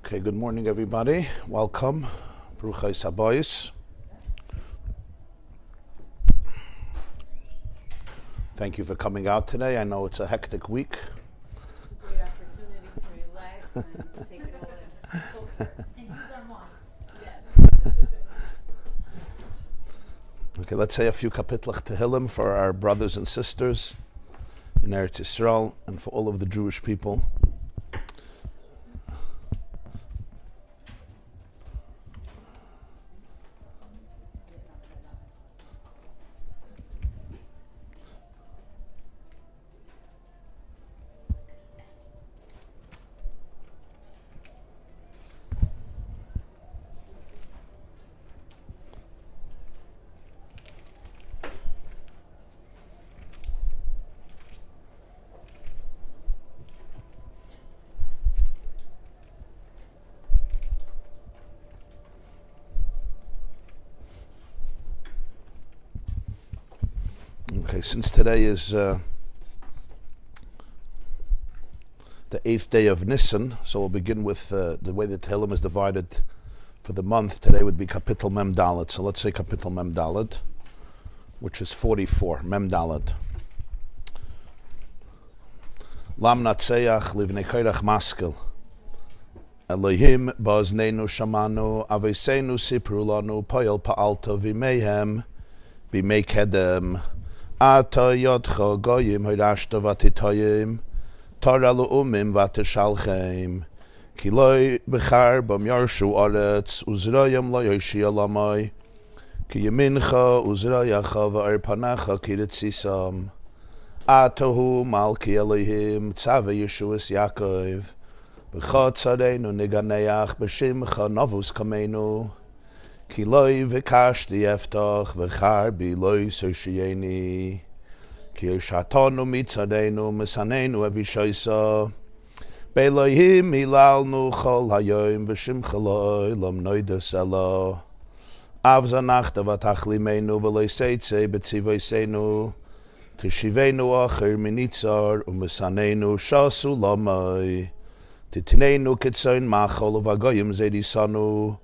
Okay, good morning, everybody. Welcome. Bruchai Sabois. Thank you for coming out today. I know it's a hectic week. Great opportunity to relax and take it all in. And use our minds. Yes. Okay, let's say a few kapitlach Tehillim for our brothers and sisters in Eretz Yisrael and for all of the Jewish people. Okay, since today is the 8th day of Nisan, so we'll begin with the way the Tehillim is divided for the month. Today would be Kapitel Mem Dalet. So let's say Kapitel Mem Dalet, which is 44, Mem Dalet. Lam Natseach Livnei Koirach Maskil. Elohim Ba'ozneinu Shamanu Aveseinu Sipru Lanu Poyel Pa'alto V'meihem B'mei Kedem Ata Yodcha Goyim Hirashta Vatitoyim Torah L'umim Vateshalcheim Ki Loi Bechar Bam Yarshu Aretz Uzrayim Lo Yoshi Alamai Ki Yemincha Uzrayacha Va'er Panacha Kiritzisam Atahu Malki Elohim Tzave Yeshuas Yaakov B'cha Tzareinu Niganeach B'shimcha Novus Kamenu Ki loy v'kashti eftach v'char bi loy soshiyeni Ki shatanu mitzadenu mesanenu evishoysa Be'elohim hilalnu chol hayoim v'shimcha lo'olam noidas elo Av zanachta v'tachlimenu v'loy seitze b'tzivoysenu Tishivenu acher minitzar u'mesanenu shasu lamai Titnenu kitzoin machol v'agoyim zedisanu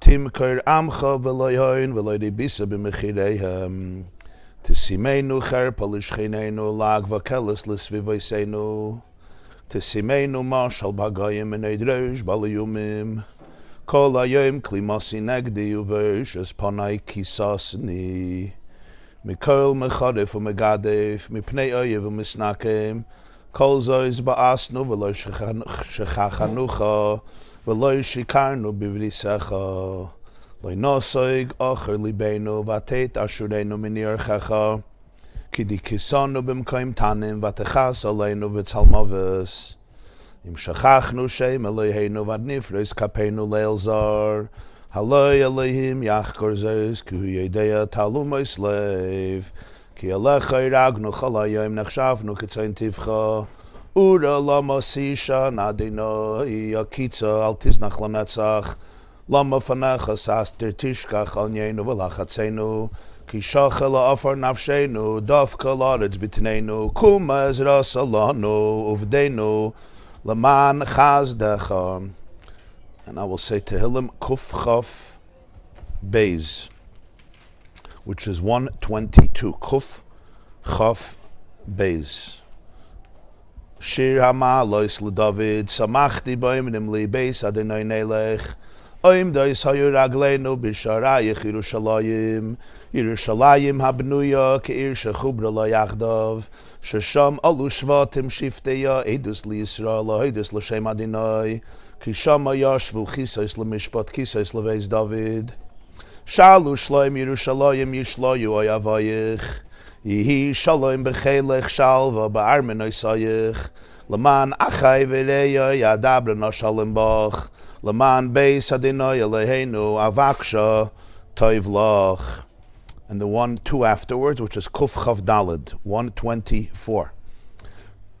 Timker amcha v'loyoin v'loy bisa b'mechireihem Tisimenu cherpa l'shchinenu lag v'keles l'svivoysenu Tisimenu mashal b'agoyim enedrosh b'alayumim Kol hayoim klimasi negdi u'versh es panai kisasni Mikol mecharif u'megadef mipnei oyev u'misnakem Kol zois ba'asnu v'loy shechachanucha V'loy shikarnu b'vrisecha Loy nosoig acher libenu V'ateit ashurenu minirchecha Ki di kisanu b'mkoim tanim V'atechas aleinu v'tzalmavis Im shachachnu shem Eloheinu vad nifres kapenu leil zar. Haloi Elohim yachkor zeus ki hu yedea talumay slave. Ki alecha iragnu chalayim nechshavnu ketzayin tivcha. Ura lama sisha nadinoi yakitza al tiznach lanetzach. Lama fanecha saster tishkach al nyenu v'lachatzenu. Ki shacha la'afar nafshenu dafka la'aretz bitneinu. Kuma ezra salanu uvdenu laman chazdecha. And I will say Tehillim Kuf Chaf Beis, which is 122. Kuf Chaf Beis. Shir Hamalos LeDavid Samachti B'Oimnim Li Beis Adonai Nelech Oim Dois Hayu Ragleinu B'Sharayich Yerushalayim Yerushalayim Habnuya Ke'ir Shechubra Lo Yachdav Shesham Alu Shvatim Shifteya Edus Li Yisrael Edus L'Shem Adonai Kishama Yashvu Chisais LeMishpat Chisais LeVeis David Shalu Shloim Yerushalayim Yishloyu Oyavayich Yihi Shalom B'Chelech Shalva Ba'armen Oisayich Leman Achai V'Reya Yadabra Nashalem Bach Leman Beis Adonai Eloheinu Avaksha Toiv Lach. And the 1-2 afterwards, which is Kuf Chav Daled, 124.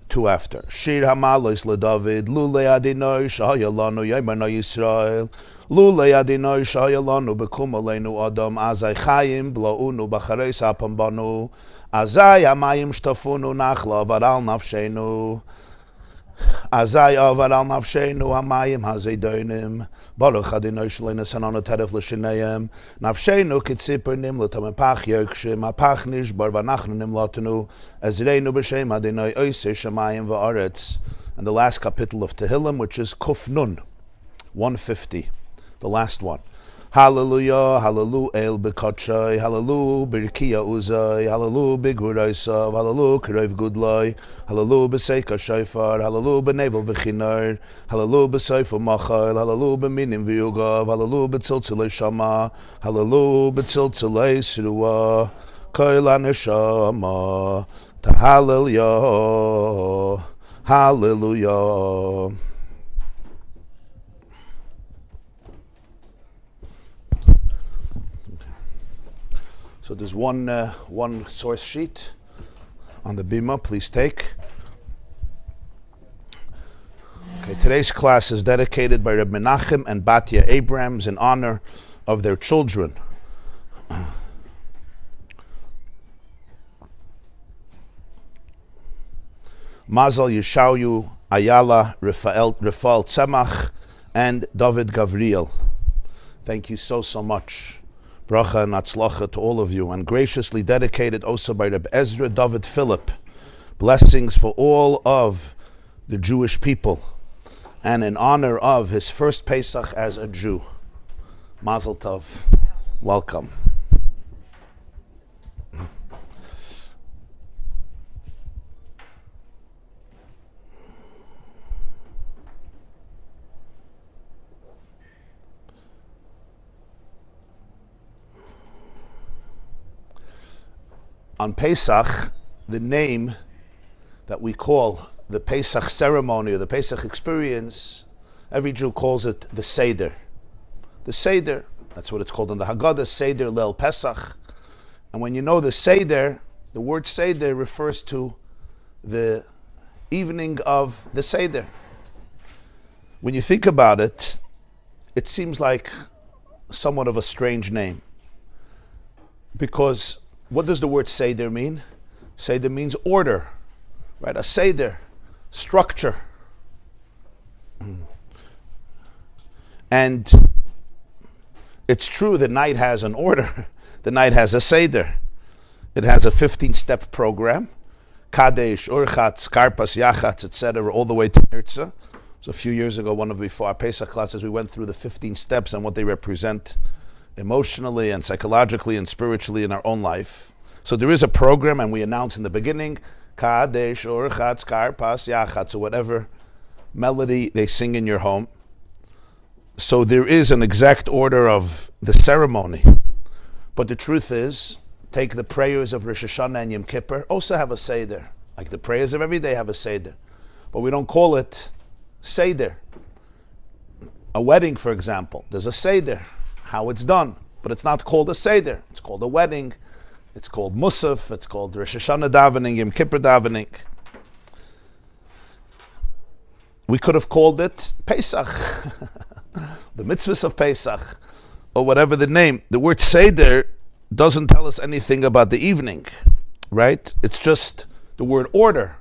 2 after. Shir Hamalos LeDavid Lulei Adonai Shahaya Lanu Yemana Yisrael Lulei Adonai Shahaya Lanu Bekum Aleinu Adam Azai Chayim Blaunu Bachareis Apam Banu Azai Amayim Shtafunu Nachla Varal Nafshenu Azai Avaral Nafshenu Amayim Hazeidonim Baruch Adonai Shleinu Sanana Teref L'Shinayim Nafshenu Kitzipernim L'Tamepach Yokshim Apach Nishbar Vanachnu Nimlatenu Ezreinu B'Shem Adonai Oisei Shemayim V'Aretz. And the last capital of Tehillim, which is Kuf Nun, 150, the last one. Hallelujah, hallelujah, El Bekotshai, hallelujah, Birkiya Uzai, hallelujah, Biguraisav, hallelujah, Kerev Gudlai, hallelujah, Beseika Shofar, hallelujah, Benevel V'Chinar, hallelujah, Beseifu Machal, hallelujah, Beminim V'Yugav, hallelujah, Betziltzilei Shama, hallelujah, Betziltzilei Sruah, Koil HaNeshama, Hallelujah, hallelujah. So there's one source sheet on the bima. Please take. Okay, today's class is dedicated by Reb Menachem and Batya Abrams in honor of their children. Mazal Yeshayu Ayala Rafael Tzemach and David Gavriel. Thank you so much. Bracha and Atzlacha to all of you, and graciously dedicated also by Reb Ezra David Philip. Blessings for all of the Jewish people, and in honor of his first Pesach as a Jew. Mazel Tov. Welcome. On Pesach, the name that we call the Pesach ceremony or the Pesach experience, every Jew calls it the Seder. The Seder, that's what it's called in the Haggadah, Seder Leil Pesach. And when you know the Seder, the word Seder refers to the evening of the Seder. When you think about it, it seems like somewhat of a strange name. Because what does the word Seder mean? Seder means order, right? A Seder, structure. And it's true the night has an order. The night has a Seder. It has a 15-step program. Kadesh, Urchatz, Karpas, Yachatz, etc., all the way to Nirtza. So a few years ago, one of before our Pesach classes, we went through the 15 steps and what they represent emotionally and psychologically and spiritually in our own life. So there is a program, and we announce in the beginning, Kadesh, Urchatz, Karpas, Yachatz, or whatever melody they sing in your home. So there is an exact order of the ceremony. But the truth is, take the prayers of Rosh Hashanah and Yom Kippur, also have a Seder. Like the prayers of every day have a Seder. But we don't call it Seder. A wedding, for example, there's a Seder, how it's done. But it's not called a Seder. It's called a wedding. It's called Musaf. It's called Rosh Hashanah davening, Yom Kippur davening. We could have called it Pesach, the mitzvahs of Pesach, or whatever the name. The word Seder doesn't tell us anything about the evening, right? It's just the word order.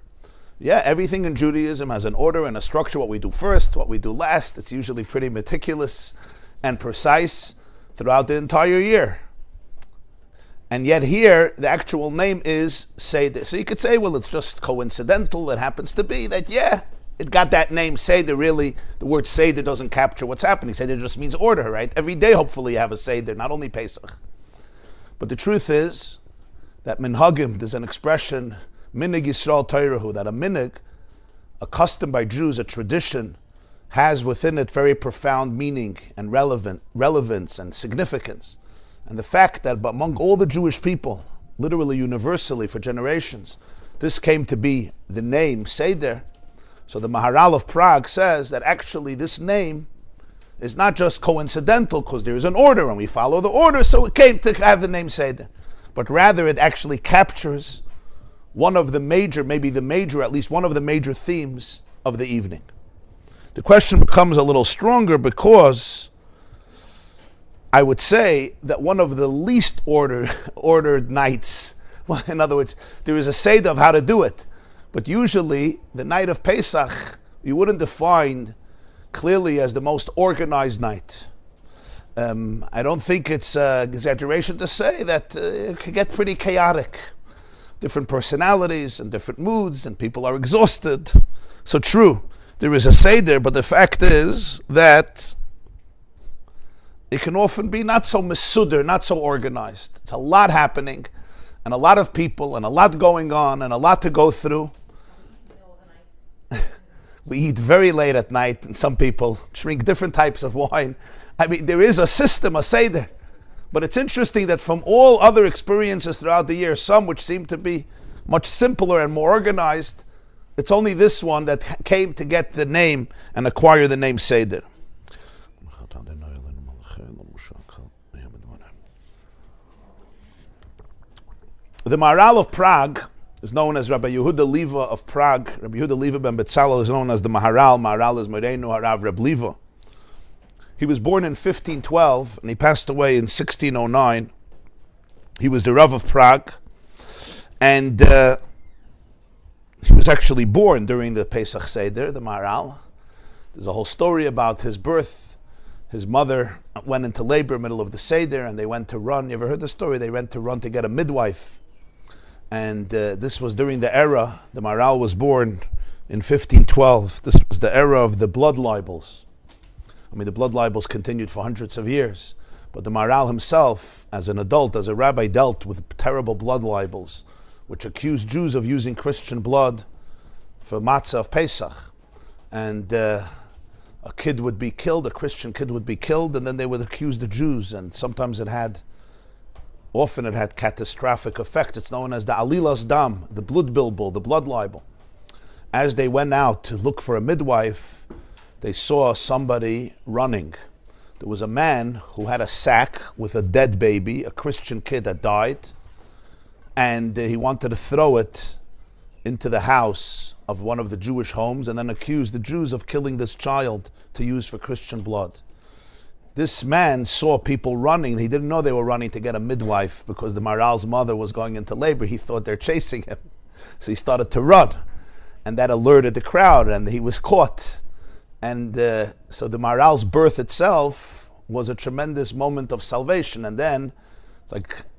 Yeah, everything in Judaism has an order and a structure, what we do first, what we do last. It's usually pretty meticulous and precise throughout the entire year. And yet here, the actual name is Seder. So you could say, well, it's just coincidental. It happens to be that, yeah, it got that name Seder. Really, the word Seder doesn't capture what's happening. Seder just means order, right? Every day, hopefully, you have a Seder, not only Pesach. But the truth is that minhagim, there's an expression, minig Yisrael Toirahu, that a minig, a custom by Jews, a tradition, has within it very profound meaning and relevance and significance. And the fact that among all the Jewish people, literally universally for generations, this came to be the name Seder. So the Maharal of Prague says that actually this name is not just coincidental because there is an order and we follow the order, so it came to have the name Seder. But rather it actually captures one of the major, maybe the major, at least one of the major themes of the evening. The question becomes a little stronger because I would say that one of the least ordered nights, well, in other words, there is a Seder of how to do it. But usually, the night of Pesach, you wouldn't define clearly as the most organized night. I don't think it's an exaggeration to say that it can get pretty chaotic. Different personalities and different moods, and people are exhausted. So true, there is a Seder, but the fact is that it can often be not so mesuder, not so organized. It's a lot happening, and a lot of people, and a lot going on, and a lot to go through. We eat very late at night, and some people drink different types of wine. I mean, there is a system, a Seder. But it's interesting that from all other experiences throughout the year, some which seem to be much simpler and more organized, it's only this one that came to get the name and acquire the name Seder. The Maharal of Prague is known as Rabbi Yehuda Liva of Prague. Rabbi Yehuda Liva ben Betzalel is known as the Maharal. Maharal is Moreinu Harav Reb Liva. He was born in 1512 and he passed away in 1609. He was the Rav of Prague, and he was actually born during the Pesach Seder, the Maharal. There's a whole story about his birth. His mother went into labor middle of the Seder and they went to run. You ever heard the story? They went to run to get a midwife. And this was during the era, the Maharal was born in 1512. This was the era of the blood libels. I mean, the blood libels continued for hundreds of years. But the Maharal himself, as an adult, as a rabbi, dealt with terrible blood libels, which accused Jews of using Christian blood for matzah of Pesach. And a kid would be killed, a Christian kid would be killed, and then they would accuse the Jews. And sometimes often it had catastrophic effect. It's known as the Alilas Dam, the blood bilbul, the blood libel. As they went out to look for a midwife, they saw somebody running. There was a man who had a sack with a dead baby, a Christian kid that died, and he wanted to throw it into the house of one of the Jewish homes and then accuse the Jews of killing this child to use for Christian blood. This man saw people running. He didn't know they were running to get a midwife because the Maharal's mother was going into labor. He thought they're chasing him. So he started to run. And that alerted the crowd and he was caught. And so the Maharal's birth itself was a tremendous moment of salvation. And then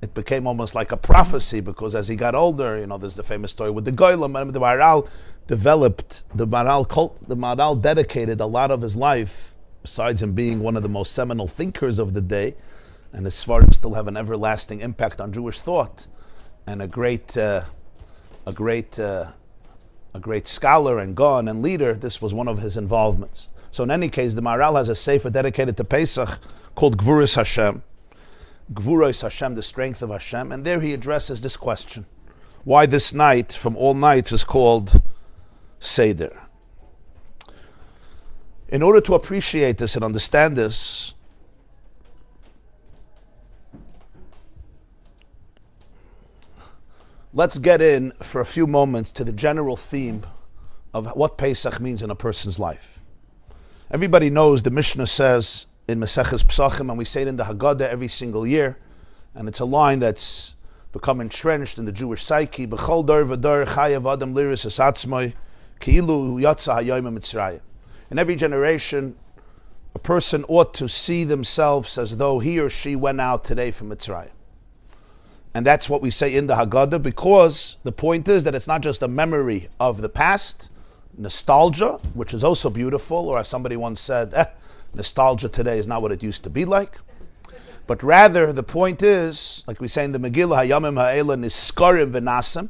it became almost like a prophecy because as he got older, there's the famous story with the Goyim. The Maharal the Maharal dedicated a lot of his life, besides him being one of the most seminal thinkers of the day, and his svarim still have an everlasting impact on Jewish thought, and a great scholar and Gaon and leader, this was one of his involvements. So in any case, the Maharal has a sefer dedicated to Pesach called Gvuras Hashem. Gvuras Hashem, the strength of Hashem, and there he addresses this question. Why this night, from all nights, is called Seder. In order to appreciate this and understand this, let's get in for a few moments to the general theme of what Pesach means in a person's life. Everybody knows the Mishnah says in Maseches Pesachim, and we say it in the Haggadah every single year, and it's a line that's become entrenched in the Jewish psyche. B'chol dor v'dor chayav adam liris es atzmoi ki'ilu yatsa hayom Mitzrayim. In every generation, a person ought to see themselves as though he or she went out today from Mitzrayim. And that's what we say in the Haggadah, because the point is that it's not just a memory of the past, nostalgia, which is also beautiful, or as somebody once said, nostalgia today is not what it used to be like. But rather, the point is, like we say in the Megillah, Hayamim ha'ela niskarim v'nasim.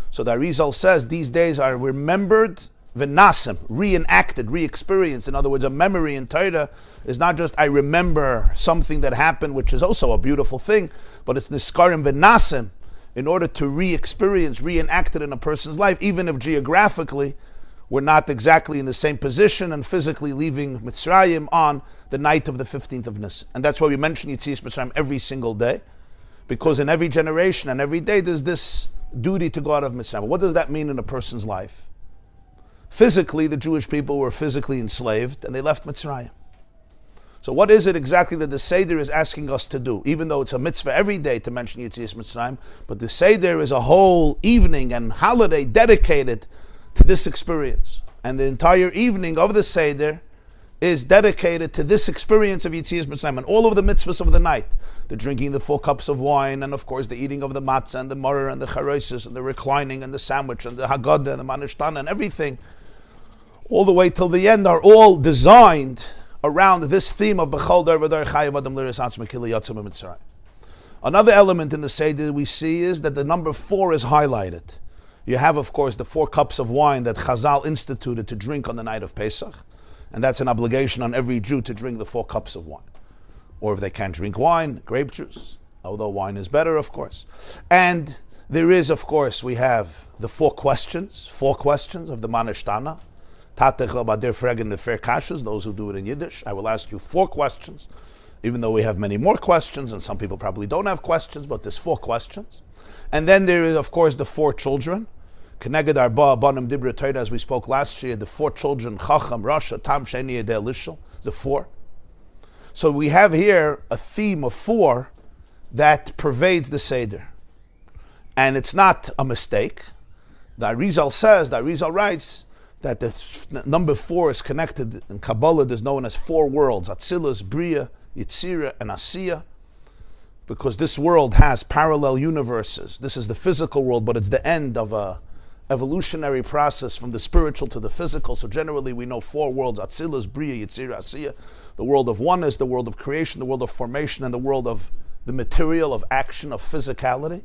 So the Arizal says these days are remembered v'nasim, reenacted, re-experienced. In other words, a memory in Torah is not just I remember something that happened, which is also a beautiful thing, but it's niskarim v'nasim, in order to re-experience, reenact it in a person's life, even if geographically we're not exactly in the same position and physically leaving Mitzrayim on the night of the 15th of Nisan. And that's why we mention Yetzias Mitzrayim every single day, because in every generation and every day there's this duty to go out of Mitzrayim. What does that mean in a person's life? Physically, the Jewish people were physically enslaved and they left Mitzrayim. So what is it exactly that the Seder is asking us to do? Even though it's a mitzvah every day to mention Yetzias Mitzrayim, but the Seder is a whole evening and holiday dedicated to this experience. And the entire evening of the Seder is dedicated to this experience of Yetzias Mitzrayim and all of the mitzvahs of the night. The drinking the 4 cups of wine, and of course the eating of the matzah and the maror and the charosis and the reclining and the sandwich and the Haggadah and the manishtana and everything, all the way till the end, are all designed around this theme of B'chol dar v'dar chayav adam liris atzma kili yatzim Mitzrayim. Another element in the Seder we see is that the number 4 is highlighted. You have, of course, the 4 cups of wine that Chazal instituted to drink on the night of Pesach. And that's an obligation on every Jew to drink the 4 cups of wine. Or if they can't drink wine, grape juice, although wine is better, of course. And there is, of course, we have the 4 questions of the Manishtana. Tatech badir fregen the fair kashas, those who do it in Yiddish. I will ask you 4 questions, even though we have many more questions, and some people probably don't have questions, but there's 4 questions. And then there is, of course, the 4 children. Keneged arba banim dibra Torah, as we spoke last year, the 4 children, Chacham, Rasha, Tam, Sheni, Yedei, Lishel, the 4. So we have here a theme of 4 that pervades the Seder. And it's not a mistake. The Arizal writes that the number 4 is connected in Kabbalah. There's known as 4 worlds: Atzilus, Bria, Yitzira, and Asiya. Because this world has parallel universes. This is the physical world, but it's the end of a evolutionary process from the spiritual to the physical. So generally we know 4 worlds: Atzilus, Bria, Yitzira, Asiya. The world of oneness, the world of creation, the world of formation, and the world of the material, of action, of physicality.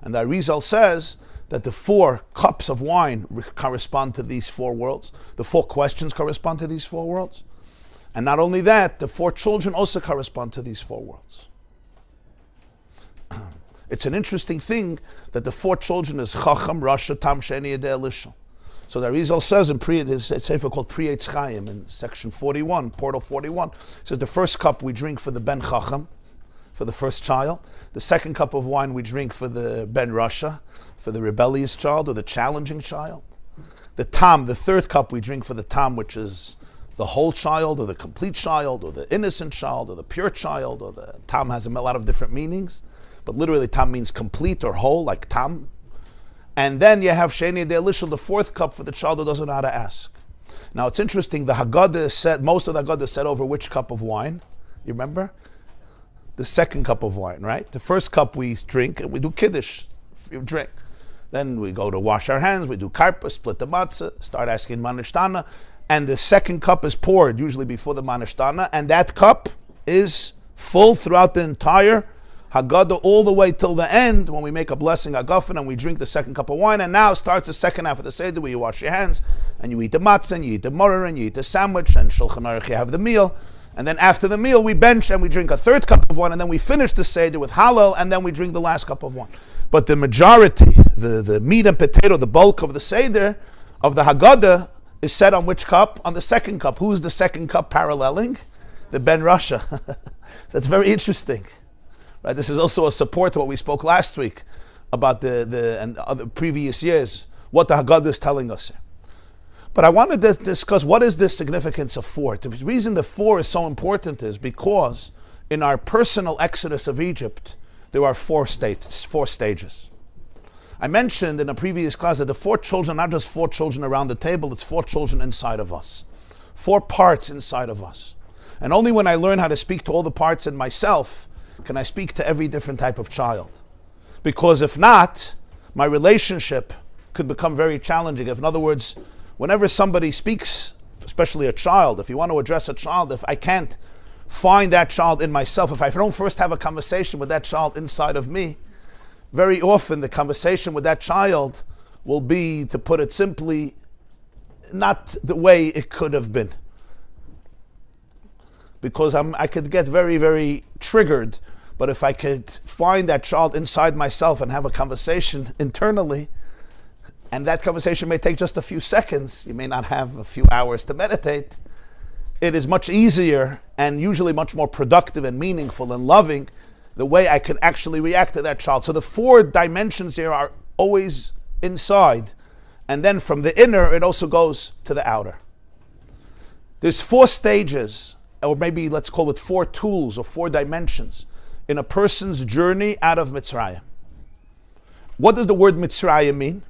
And the Arizal says that the 4 cups of wine correspond to these 4 worlds. The 4 questions correspond to these 4 worlds. And not only that, the 4 children also correspond to these 4 worlds. It's an interesting thing that the 4 children is Chacham, Rasha, Tam, Sheni, Yedei, Lishel. So the Arizal says in his sefer called Pri Eitz Chaim in section 41, portal 41, it says the first cup we drink for the Ben Chacham, for the first child. The second cup of wine we drink for the Ben Rasha, for the rebellious child or the challenging child. The Tam, the third cup we drink for the Tam, which is the whole child or the complete child or the innocent child or the pure child, or the Tam has a lot of different meanings. But literally Tam means complete or whole, like Tam. And then you have Sheni Yedei Lishel, the 4th cup for the child who doesn't know how to ask. Now it's interesting, the Haggadah said, most of the Haggadah said over which cup of wine? You remember? The 2nd cup of wine, right? The 1st cup we drink and we do Kiddush, drink. Then we go to wash our hands, we do karpa, split the matzah, start asking manishtana, and the 2nd cup is poured, usually before the manishtana, and that cup is full throughout the entire Haggadah all the way till the end, when we make a blessing agafen and we drink the 2nd cup of wine. And now starts the second half of the Seder, where you wash your hands and you eat the matzah and you eat the maror and you eat the sandwich, and Shulchan Aruch you have the meal. And then after the meal we bench and we drink a 3rd cup of wine, and then we finish the Seder with Hallel, and then we drink the last cup of wine. But the majority, the meat and potato, the bulk of the Seder, of the Haggadah, is set on which cup? On the second cup. Who's the second cup paralleling? The Ben Rasha. That's very interesting. Right? This is also a support to what we spoke last week about the and other previous years, what the Haggadah is telling us. But I wanted to discuss what is the significance of 4. The reason the 4 is so important is because in our personal exodus of Egypt, there are 4 stages. I mentioned in a previous class that the 4 children, not just 4 children around the table, it's 4 children inside of us. 4 parts inside of us. And only when I learn how to speak to all the parts in myself can I speak to every different type of child. Because if not, my relationship could become very challenging. If, in other words, whenever somebody speaks, especially a child, if you want to address a child, if I can't find that child in myself, if I don't first have a conversation with that child inside of me, very often the conversation with that child will be, to put it simply, not the way it could have been. Because I could get very, very triggered, but if I could find that child inside myself and have a conversation internally, and that conversation may take just a few seconds, you may not have a few hours to meditate, it is much easier and usually much more productive and meaningful and loving the way I can actually react to that child. So the 4 dimensions here are always inside. And then from the inner, it also goes to the outer. There's 4 stages, or maybe let's call it 4 tools or 4 dimensions in a person's journey out of Mitzrayim. What does the word Mitzrayim mean?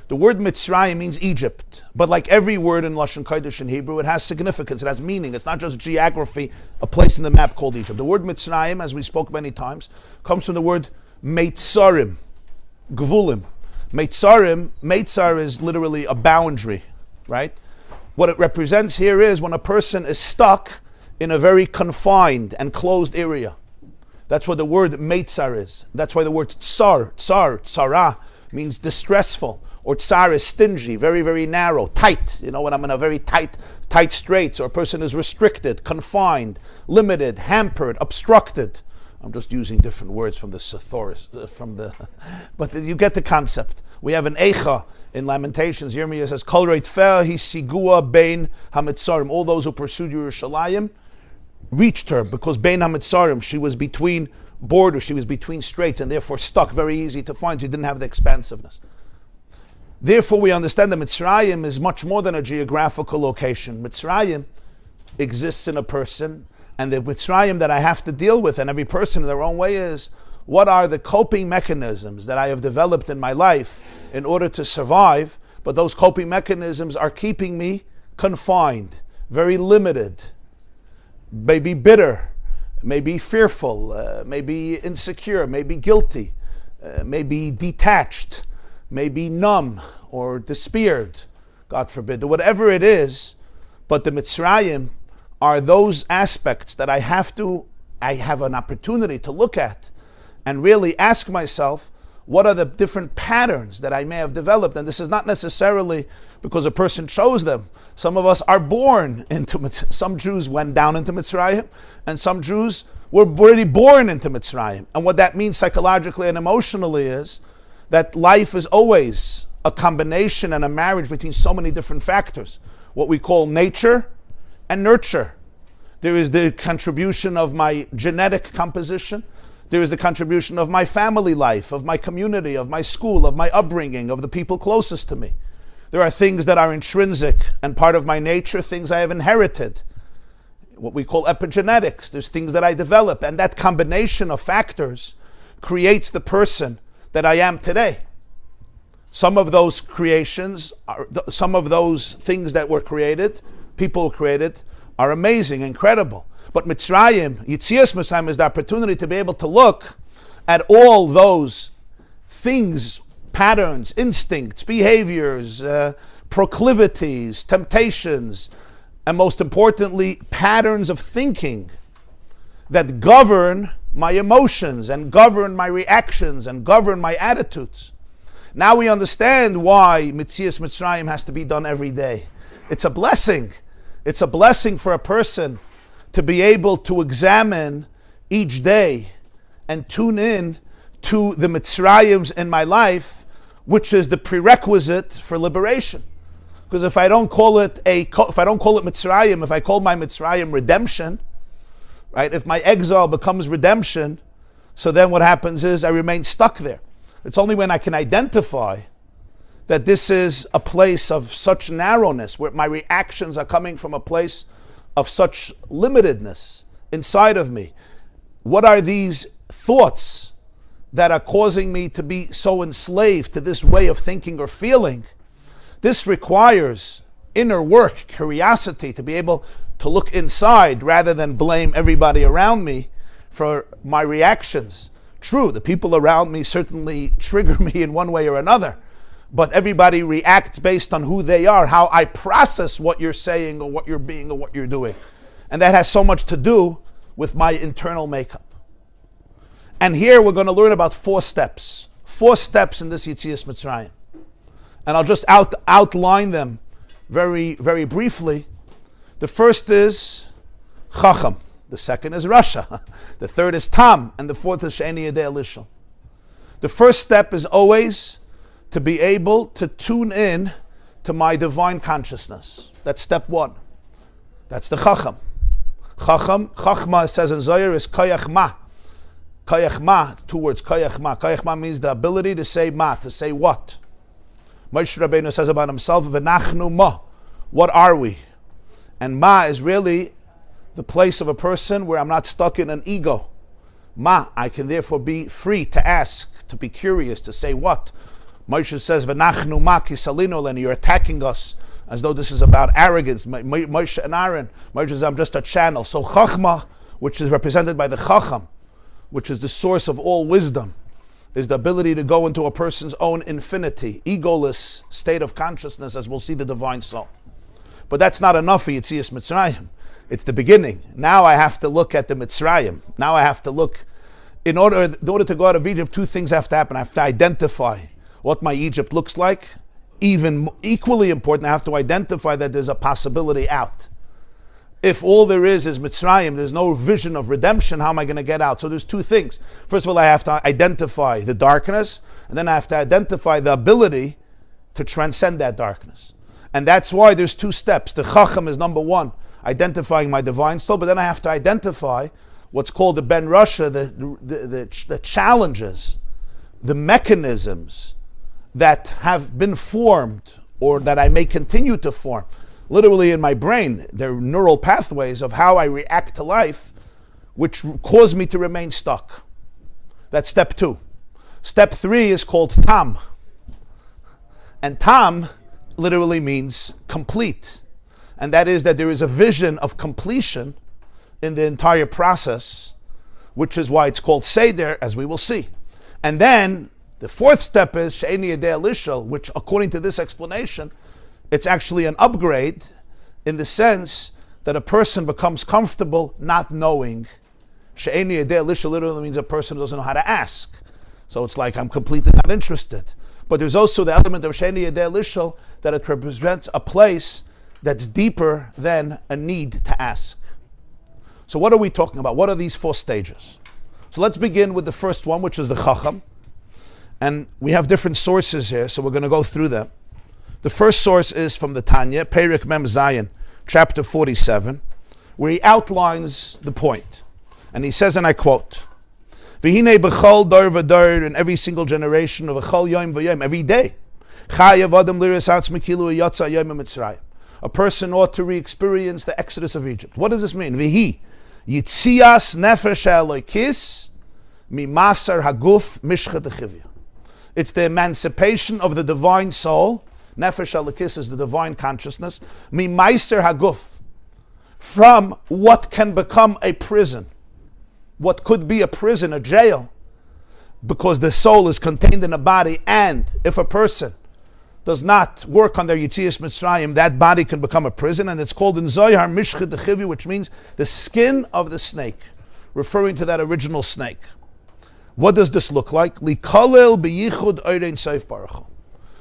The word Mitzrayim means Egypt, but like every word in Lashon Kodesh in Hebrew, it has significance, it has meaning. It's not just geography, a place in the map called Egypt. The word Mitzrayim, as we spoke many times, comes from the word Meitzarim, Gvulim. Meitzar is literally a boundary, right? What it represents here is when a person is stuck in a very confined and closed area. That's what the word Meitzar is. That's why the word tsara, means distressful. Or tsar is stingy, very, very narrow, tight. You know, when I'm in a very tight straits, or a person is restricted, confined, limited, hampered, obstructed. I'm just using different words from the thesaurus, but you get the concept. We have an Eicha in Lamentations. Yirmiyah says, Kol reitfeh hi sigua bein hamitzarim. All those who pursued Yerushalayim reached her, because bein hamitzarim, she was between borders, she was between straits, and therefore stuck, very easy to find. She didn't have the expansiveness. Therefore, we understand that Mitzrayim is much more than a geographical location. Mitzrayim exists in a person, and the Mitzrayim that I have to deal with, and every person in their own way, is what are the coping mechanisms that I have developed in my life in order to survive, but those coping mechanisms are keeping me confined, very limited, maybe bitter, maybe fearful, maybe insecure, maybe guilty, maybe detached, maybe numb or despaired, God forbid, or whatever it is. But the Mitzrayim are those aspects that I have an opportunity to look at and really ask myself, what are the different patterns that I may have developed? And this is not necessarily because a person chose them. Some of us are born into Mitzrayim. Some Jews went down into Mitzrayim, and some Jews were already born into Mitzrayim. And what that means psychologically and emotionally is that life is always a combination and a marriage between so many different factors. What we call nature and nurture. There is the contribution of my genetic composition. There is the contribution of my family life, of my community, of my school, of my upbringing, of the people closest to me. There are things that are intrinsic and part of my nature, things I have inherited. What we call epigenetics. There's things that I develop, and that combination of factors creates the person that I am today. Some of those creations, some of those things that were created, people created, are amazing, incredible. But Mitzrayim, Yitzias Mitzrayim, is the opportunity to be able to look at all those things, patterns, instincts, behaviors, proclivities, temptations, and most importantly, patterns of thinking that govern my emotions and govern my reactions and govern my attitudes. Now we understand why Mitzias Mitzrayim has to be done every day. It's a blessing. It's a blessing for a person to be able to examine each day and tune in to the Mitzrayims in my life, which is the prerequisite for liberation. Because if I don't call it Mitzrayim, if I call my Mitzrayim redemption, right? If my exile becomes redemption, so then what happens is I remain stuck there. It's only when I can identify that this is a place of such narrowness, where my reactions are coming from a place of such limitedness inside of me. What are these thoughts that are causing me to be so enslaved to this way of thinking or feeling? This requires inner work, curiosity, to be able to look inside rather than blame everybody around me for my reactions. True, the people around me certainly trigger me in one way or another, but everybody reacts based on who they are, how I process what you're saying or what you're being or what you're doing. And that has so much to do with my internal makeup. And here we're going to learn about 4 steps. 4 steps in this Yetzias Mitzrayim. And I'll just outline them very, very briefly. The first is Chacham. The second is Rasha. The third is Tam. And the fourth is She'eni Yedei Elishal. The first step is always to be able to tune in to my divine consciousness. That's step 1. That's the Chacham. Chachma, it says in Zohar, is Koyach Ma. Koyach Ma, 2 words, Koyach Ma. Koyach Ma means the ability to say Ma, to say what. Moshe Rabbeinu says about himself, V'nachnu Ma. What are we? And Ma is really the place of a person where I'm not stuck in an ego. Ma, I can therefore be free to ask, to be curious, to say what. Moshe says, V'nachnu Ma kisalinu, and you're attacking us as though this is about arrogance. Moshe and Aaron, Moshe says, I'm just a channel. So Chachma, which is represented by the Chacham, which is the source of all wisdom, is the ability to go into a person's own infinity, egoless state of consciousness, as we'll see the divine soul. But that's not enough for Yetzias Mitzrayim. It's the beginning. Now I have to look at the Mitzrayim. Now I have to look, in order to go out of Egypt, 2 things have to happen. I have to identify what my Egypt looks like. Even equally important, I have to identify that there's a possibility out. If all there is Mitzrayim, there's no vision of redemption, how am I going to get out? So there's 2 things. First of all, I have to identify the darkness, and then I have to identify the ability to transcend that darkness. And that's why there's 2 steps. The Chacham is number 1, identifying my divine soul, but then I have to identify what's called the Ben Rasha, the challenges, the mechanisms that have been formed or that I may continue to form. Literally in my brain, there are neural pathways of how I react to life, which cause me to remain stuck. That's step 2. Step 3 is called Tam. And Tam literally means complete. And that is that there is a vision of completion in the entire process, which is why it's called Seder, as we will see. And then the 4th step is She'eni Yedei Elishal, which according to this explanation, it's actually an upgrade in the sense that a person becomes comfortable not knowing. She'eni Yedei Elishal literally means a person who doesn't know how to ask. So it's like I'm completely not interested. But there's also the element of She'eni Yedei Elishal that it represents a place that's deeper than a need to ask. So what are we talking about? What are these 4 stages? So let's begin with the first one, which is the Chacham. And we have different sources here, so we're going to go through them. The first source is from the Tanya, Perek Mem Zayin, chapter 47, where he outlines the point. And he says, and I quote, V'hinei b'chol dor v'dor, in every single generation of v'chol yom v'yom, every day, chayav adam liris atzmi kilu yatsa yom Mitzrayim. A person ought to re-experience the exodus of Egypt. What does this mean? V'hi yitzias nefesh ha'elokis mimasar haguf mishchat ha'chivya. It's the emancipation of the divine soul. Nefesh Elokis is the divine consciousness. Mimaiser Haguf, from what can become a prison, what could be a prison, a jail, because the soul is contained in a body, and if a person does not work on their Yetzias Mitzrayim, that body can become a prison, and it's called in Zohar Mishchat Dechivi, which means the skin of the snake, referring to that original snake. What does this look like? Likalel biyichud oirein seif baruch.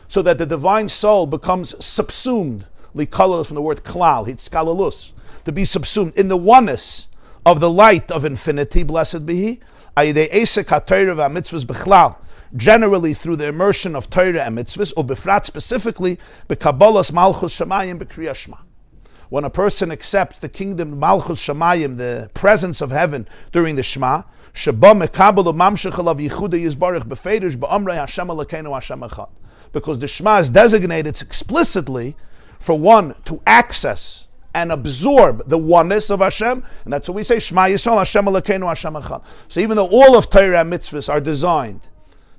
So that the divine soul becomes subsumed. Likalel is from the word klal, hitzkalalus, to be subsumed in the oneness of the light of infinity, blessed be He. Ayidei esek haTorah v'amitzvos bechlal, generally through the immersion of Torah and mitzvahs, or befrat specifically, b'kabolas malchus shamayim b'kriyas Shema. When a person accepts the kingdom malchus shamayim, the presence of heaven during the Shema, sheba mekabel u'mamshech alav yichuda yizbarich b'feidish ba'amrei Hashem Elokeinu Hashem Echad. Because the Shema is designated explicitly for one to access and absorb the oneness of Hashem, and that's what we say, Shema Yisrael Hashem Elokeinu Hashem Echad. So even though all of Torah and mitzvahs are designed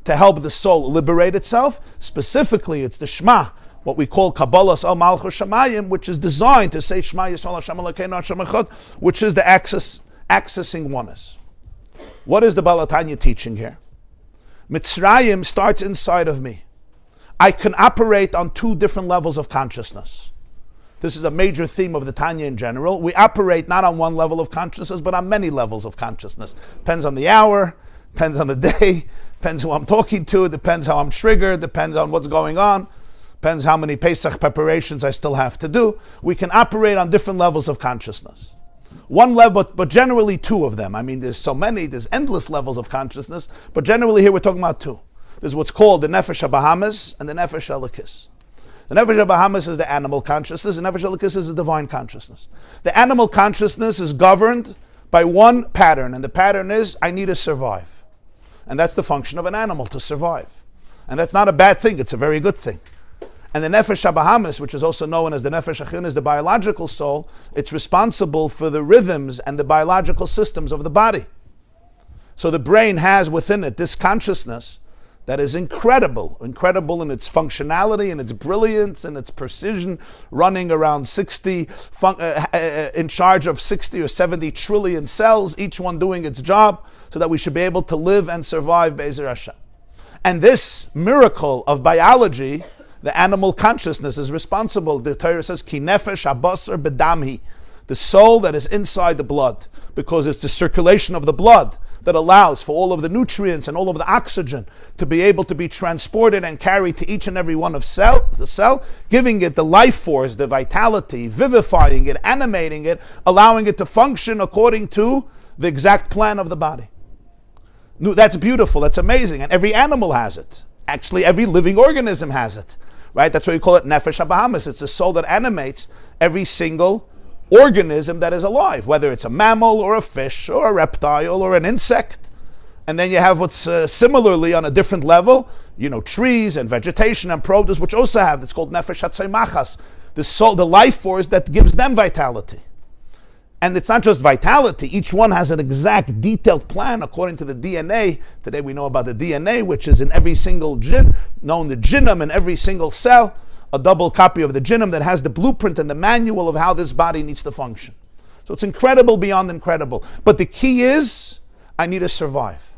to help the soul liberate itself, specifically it's the Shema, what we call Kabbalas al Malchus Shamayim, which is designed to say Shema Yisrael Hashem Elokeinu Hashem Echad, which is the accessing oneness. What is the Baal HaTanya teaching here? Mitzrayim starts inside of me. I can operate on two different levels of consciousness. This is a major theme of the Tanya in general. We operate not on one level of consciousness, but on many levels of consciousness. Depends on the hour, depends on the day, depends who I'm talking to, depends how I'm triggered, depends on what's going on, depends how many Pesach preparations I still have to do. We can operate on different levels of consciousness. One level, but generally two of them. I mean, there's so many, there's endless levels of consciousness, but generally here we're talking about two. There's what's called the Nefesh HaBahamis and the Nefesh HaLekis. The Nefesh HaBahamis is the animal consciousness, and Nefesh HaLekis is the divine consciousness. The animal consciousness is governed by one pattern, and the pattern is, I need to survive. And that's the function of an animal, to survive. And that's not a bad thing, it's a very good thing. And the Nefesh HaBahamis, which is also known as the Nefesh HaChin, is the biological soul. It's responsible for the rhythms and the biological systems of the body. So the brain has within it this consciousness that is incredible in its functionality and its brilliance and its precision, running around 60, in charge of 60 or 70 trillion cells, each one doing its job, so that we should be able to live and survive Be'ezer Hashem. And this miracle of biology, the animal consciousness, is responsible. The Torah says, Ki nefesh habasar bedamhi, the soul that is inside the blood, because it's the circulation of the blood that allows for all of the nutrients and all of the oxygen to be able to be transported and carried to each and every one of the cell, giving it the life force, the vitality, vivifying it, animating it, allowing it to function according to the exact plan of the body. That's beautiful, that's amazing, and every animal has it. Actually, every living organism has it, right? That's why we call it Nefesh HaBahamis. It's the soul that animates every single organism that is alive, whether it's a mammal or a fish or a reptile or an insect. And then you have what's similarly on a different level, trees and vegetation and produce, which also have, it's called Nefesh HaTzaimachas, the soul, the life force that gives them vitality. And it's not just vitality, each one has an exact detailed plan according to the DNA. Today we know about the DNA, which is in every single the genome in every single cell, a double copy of the genome that has the blueprint and the manual of how this body needs to function. So it's incredible beyond incredible. But the key is, I need to survive.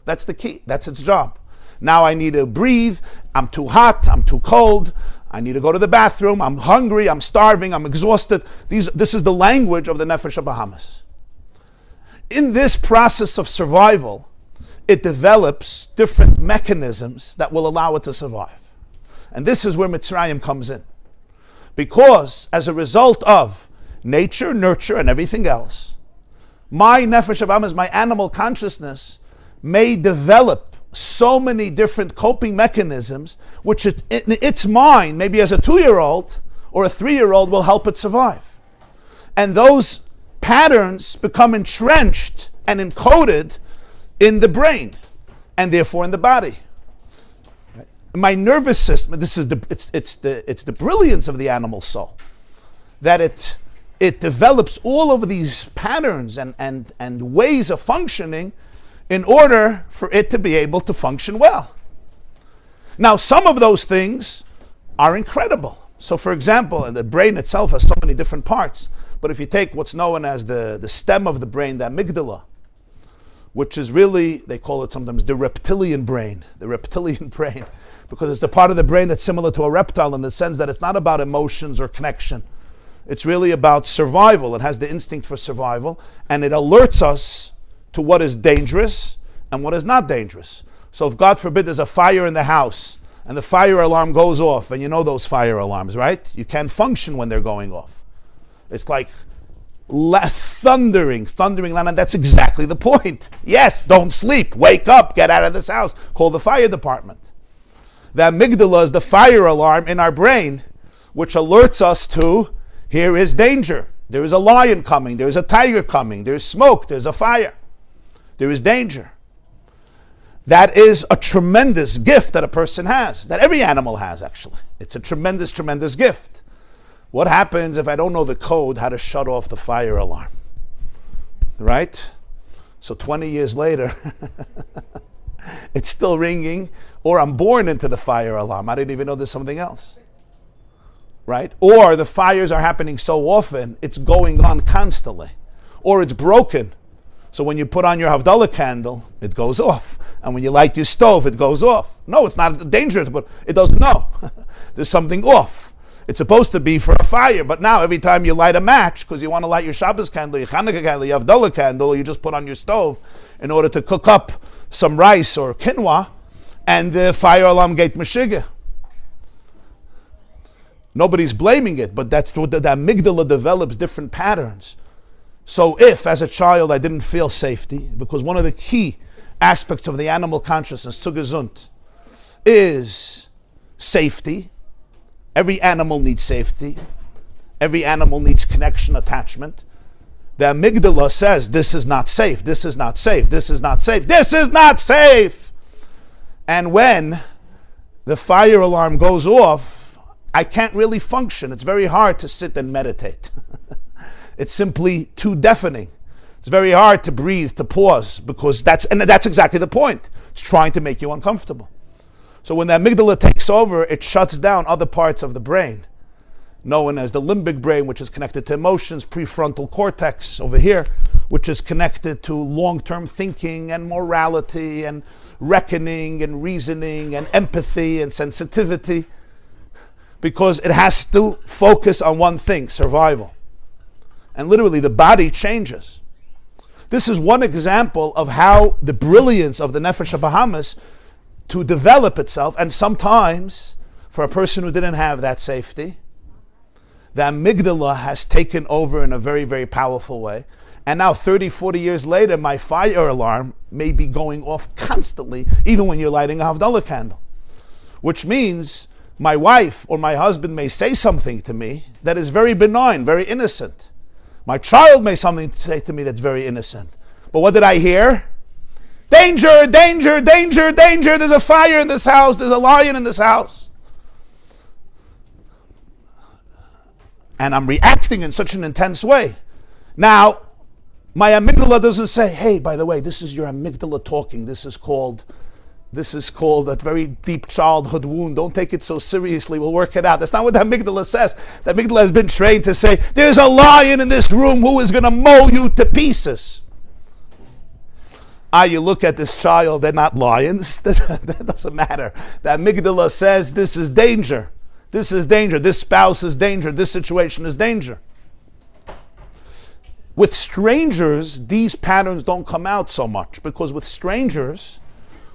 That's the key, that's its job. Now I need to breathe, I'm too hot, I'm too cold, I need to go to the bathroom, I'm hungry, I'm starving, I'm exhausted. This is the language of the Nefesh HaBahamis. In this process of survival, it develops different mechanisms that will allow it to survive. And this is where Mitzrayim comes in. Because as a result of nature, nurture, and everything else, my Nefesh HaBahamis, my animal consciousness, may develop so many different coping mechanisms, which in its mind, maybe as a 2-year-old or a 3-year-old, will help it survive. And those patterns become entrenched and encoded in the brain, and therefore in the body. My nervous system, it's the brilliance of the animal soul, that it develops all of these patterns and ways of functioning in order for it to be able to function well. Now, some of those things are incredible. So, for example, the brain itself has so many different parts, but if you take what's known as the stem of the brain, the amygdala, which is really, they call it sometimes the reptilian brain, because it's the part of the brain that's similar to a reptile in the sense that it's not about emotions or connection. It's really about survival. It has the instinct for survival, and it alerts us to what is dangerous and what is not dangerous. So if, God forbid, there's a fire in the house, and the fire alarm goes off, and you know those fire alarms, right? You can't function when they're going off. It's like thundering, and that's exactly the point. Yes, don't sleep, wake up, get out of this house, call the fire department. The amygdala is the fire alarm in our brain, which alerts us to, here is danger. There is a lion coming, there is a tiger coming, there is smoke, there's a fire, there is danger. That is a tremendous gift that a person has, that every animal has actually. It's a tremendous, tremendous gift. What happens if I don't know the code how to shut off the fire alarm? Right? So 20 years later, it's still ringing, or I'm born into the fire alarm. I didn't even know there's something else. Right? Or the fires are happening so often, it's going on constantly. Or it's broken. So when you put on your Havdalah candle, it goes off. And when you light your stove, it goes off. No, it's not dangerous, but it doesn't know. There's something off. It's supposed to be for a fire, but now every time you light a match, because you want to light your Shabbos candle, your Hanukkah candle, your Havdalah candle, you just put on your stove in order to cook up some rice or quinoa, and the fire alarm gate Meshiggah. Nobody's blaming it, but that's what the amygdala develops different patterns. So if, as a child, I didn't feel safety, because one of the key aspects of the animal consciousness, zu gesund, is safety. Every animal needs safety. Every animal needs connection, attachment. The amygdala says, this is not safe, this is not safe, this is not safe, this is not safe. And when the fire alarm goes off, I can't really function. It's very hard to sit and meditate. It's simply too deafening. It's very hard to breathe, to pause, because that's exactly the point. It's trying to make you uncomfortable. So when the amygdala takes over, it shuts down other parts of the brain, known as the limbic brain, which is connected to emotions, prefrontal cortex over here, which is connected to long-term thinking and morality and reckoning and reasoning and empathy and sensitivity, because it has to focus on one thing, survival. And literally the body changes. This is one example of how the brilliance of the Nefesh HaBahamis to develop itself, and sometimes for a person who didn't have that safety, the amygdala has taken over in a very, very powerful way. And now 30, 40 years later, my fire alarm may be going off constantly, even when you're lighting a Havdalah candle. Which means my wife or my husband may say something to me that is very benign, very innocent. My child may something say to me that's very innocent. But what did I hear? Danger, danger, danger, danger. There's a fire in this house. There's a lion in this house. And I'm reacting in such an intense way. Now, my amygdala doesn't say, hey, by the way, this is your amygdala talking. This is called a very deep childhood wound. Don't take it so seriously. We'll work it out. That's not what the amygdala says. The amygdala has been trained to say, there's a lion in this room who is going to maul you to pieces. You look at this child, they're not lions. That doesn't matter. The amygdala says, this is danger. This is danger. This spouse is danger. This situation is danger. With strangers, these patterns don't come out so much, because with strangers,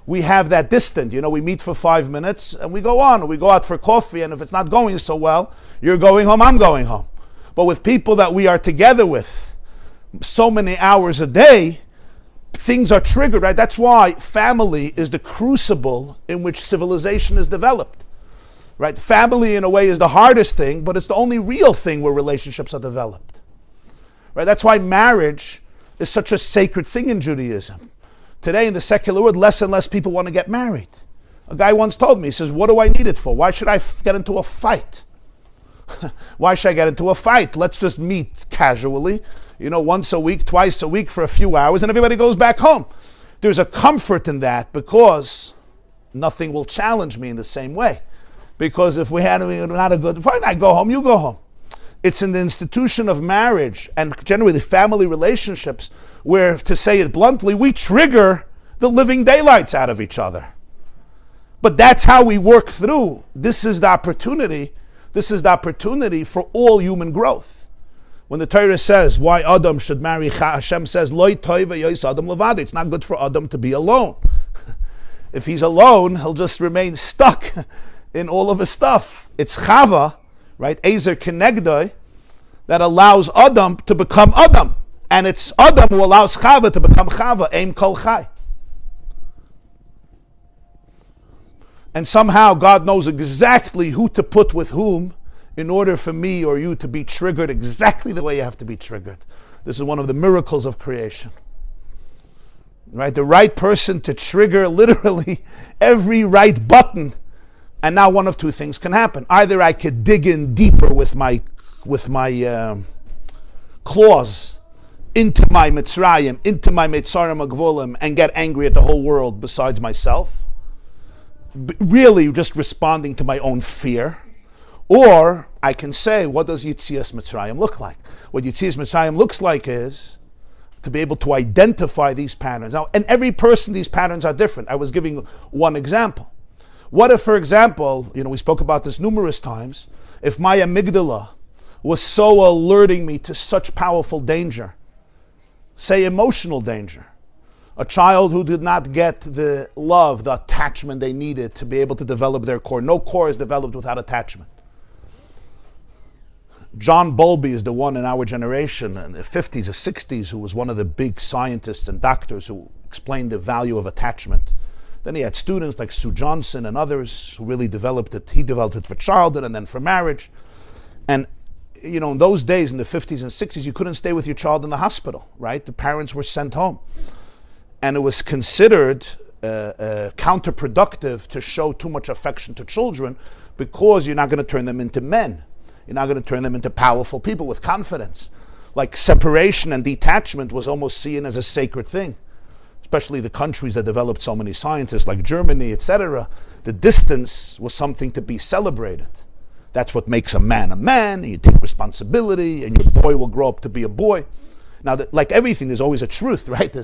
we have that distant. We meet for 5 minutes and we go on. We go out for coffee, and if it's not going so well, you're going home, I'm going home. But with people that we are together with so many hours a day, things are triggered, right? That's why family is the crucible in which civilization is developed, right? Family, in a way, is the hardest thing, but it's the only real thing where relationships are developed, right? That's why marriage is such a sacred thing in Judaism. Today, in the secular world, less and less people want to get married. A guy once told me, he says, what do I need it for? Why should I get into a fight? Why should I get into a fight? Let's just meet casually, once a week, twice a week for a few hours, and everybody goes back home. There's a comfort in that, because nothing will challenge me in the same way. Because if we had not a good fight, I go home, you go home. It's in the institution of marriage and generally the family relationships where, to say it bluntly, we trigger the living daylights out of each other. But that's how we work through. This is the opportunity. This is the opportunity for all human growth. When the Torah says why Adam should marry, Hashem says, Loi toiva yois Adam levada. It's not good for Adam to be alone. If he's alone, he'll just remain stuck in all of his stuff. It's Chava, right? Ezer kenegdoi, that allows Adam to become Adam. And it's Adam who allows Chava to become Chava, Eim Kol Chai. And somehow God knows exactly who to put with whom in order for me or you to be triggered exactly the way you have to be triggered. This is one of the miracles of creation. Right? The right person to trigger literally every right button. And now one of two things can happen. Either I could dig in deeper with my claws into my Mitzrayim, into my Mitzrayim Agvolim, and get angry at the whole world besides myself. Really just responding to my own fear. Or I can say, what does Yitzias Mitzrayim look like? What Yitzias Mitzrayim looks like is to be able to identify these patterns. Now, and every person, these patterns are different. I was giving one example. What if, for example, we spoke about this numerous times, if my amygdala was so alerting me to such powerful danger, say emotional danger, a child who did not get the love, the attachment they needed to be able to develop their core. No core is developed without attachment. John Bowlby is the one in our generation in the 50s or 60s who was one of the big scientists and doctors who explained the value of attachment. Then he had students like Sue Johnson and others who really developed it. He developed it for childhood and then for marriage. And in those days, in the 50s and 60s, you couldn't stay with your child in the hospital, right? The parents were sent home. And it was considered counterproductive to show too much affection to children because you're not going to turn them into men. You're not going to turn them into powerful people with confidence. Like separation and detachment was almost seen as a sacred thing. Especially the countries that developed so many scientists like Germany, etc. The distance was something to be celebrated. That's what makes a man, and you take responsibility, and your boy will grow up to be a boy. Now, like everything, there's always a truth, right?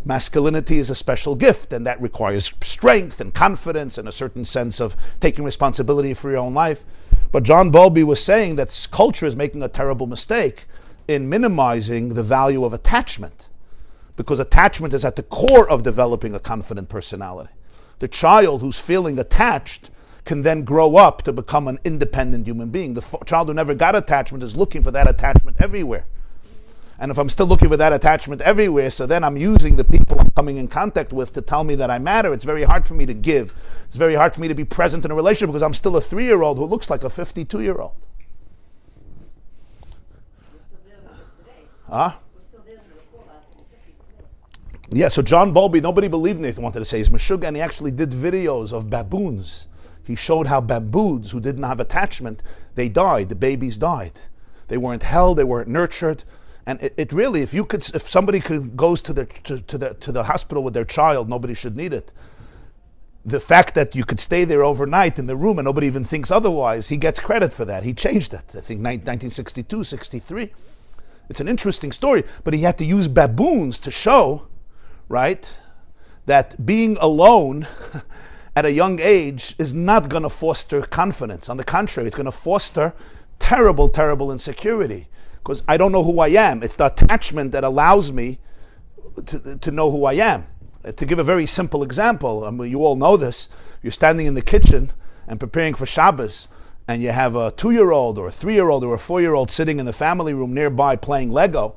Masculinity is a special gift, and that requires strength and confidence and a certain sense of taking responsibility for your own life. But John Bowlby was saying that culture is making a terrible mistake in minimizing the value of attachment, because attachment is at the core of developing a confident personality. The child who's feeling attached can then grow up to become an independent human being. The child who never got attachment is looking for that attachment everywhere. And if I'm still looking for that attachment everywhere, so then I'm using the people I'm coming in contact with to tell me that I matter. It's very hard for me to give. It's very hard for me to be present in a relationship because I'm still a 3-year-old who looks like a 52-year-old. Huh? Yeah, so John Bowlby, nobody believed Nathan wanted to say he's Meshuggah, and he actually did videos of baboons. He showed how baboons who didn't have attachment, they died, the babies died. They weren't held, they weren't nurtured. And it really, if somebody goes to the hospital with their child, nobody should need it. The fact that you could stay there overnight in the room and nobody even thinks otherwise, he gets credit for that. He changed it, I think 1962, 63. It's an interesting story, but he had to use baboons to show, right, that being alone at a young age is not going to foster confidence. On the contrary, it's going to foster terrible, terrible insecurity. Because I don't know who I am. It's the attachment that allows me to know who I am. To give a very simple example, I mean, you all know this. You're standing in the kitchen and preparing for Shabbos, and you have a 2-year-old or a 3-year-old or a 4-year-old sitting in the family room nearby playing Lego,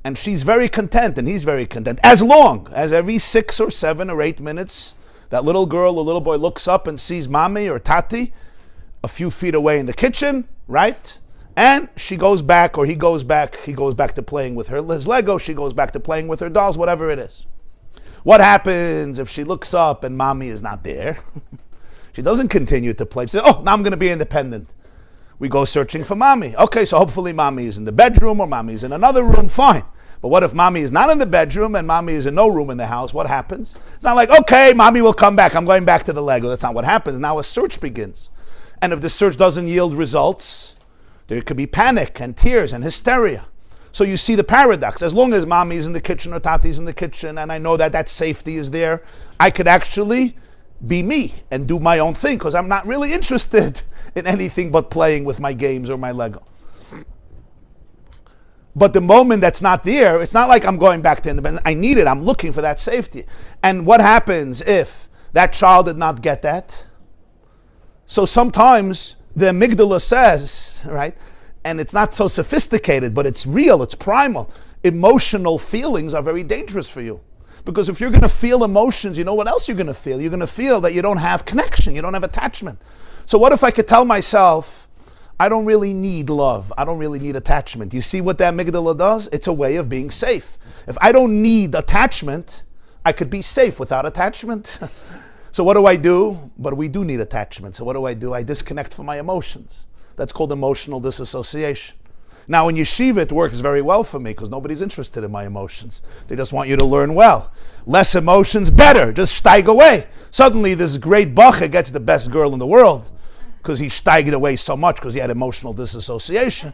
and she's very content and he's very content. As long as every 6 or 7 or 8 minutes, that little girl or little boy looks up and sees mommy or tati a few feet away in the kitchen, right? And she goes back, or he goes back to playing with his Lego, she goes back to playing with her dolls, whatever it is. What happens if she looks up and mommy is not there? She doesn't continue to play. She says, oh, now I'm going to be independent. We go searching for mommy. Okay, so hopefully mommy is in the bedroom or mommy is in another room, fine. But what if mommy is not in the bedroom and mommy is in no room in the house? What happens? It's not like, okay, mommy will come back, I'm going back to the Lego. That's not what happens. Now a search begins. And if the search doesn't yield results, there could be panic and tears and hysteria. So you see the paradox. As long as mommy's in the kitchen or tati's in the kitchen and I know that safety is there, I could actually be me and do my own thing because I'm not really interested in anything but playing with my games or my Lego. But the moment that's not there, it's not like I'm going back to independence. I need it. I'm looking for that safety. And what happens if that child did not get that? So sometimes the amygdala says, right, and it's not so sophisticated, but it's real, it's primal. Emotional feelings are very dangerous for you. Because if you're going to feel emotions, you know what else you're going to feel? You're going to feel that you don't have connection, you don't have attachment. So what if I could tell myself, I don't really need love, I don't really need attachment. You see what that amygdala does? It's a way of being safe. If I don't need attachment, I could be safe without attachment. So what do I do? But we do need attachment. So what do? I disconnect from my emotions. That's called emotional disassociation. Now in yeshiva it works very well for me because nobody's interested in my emotions. They just want you to learn well. Less emotions, better. Just steig away. Suddenly this great bacher gets the best girl in the world because he steiged away so much because he had emotional disassociation.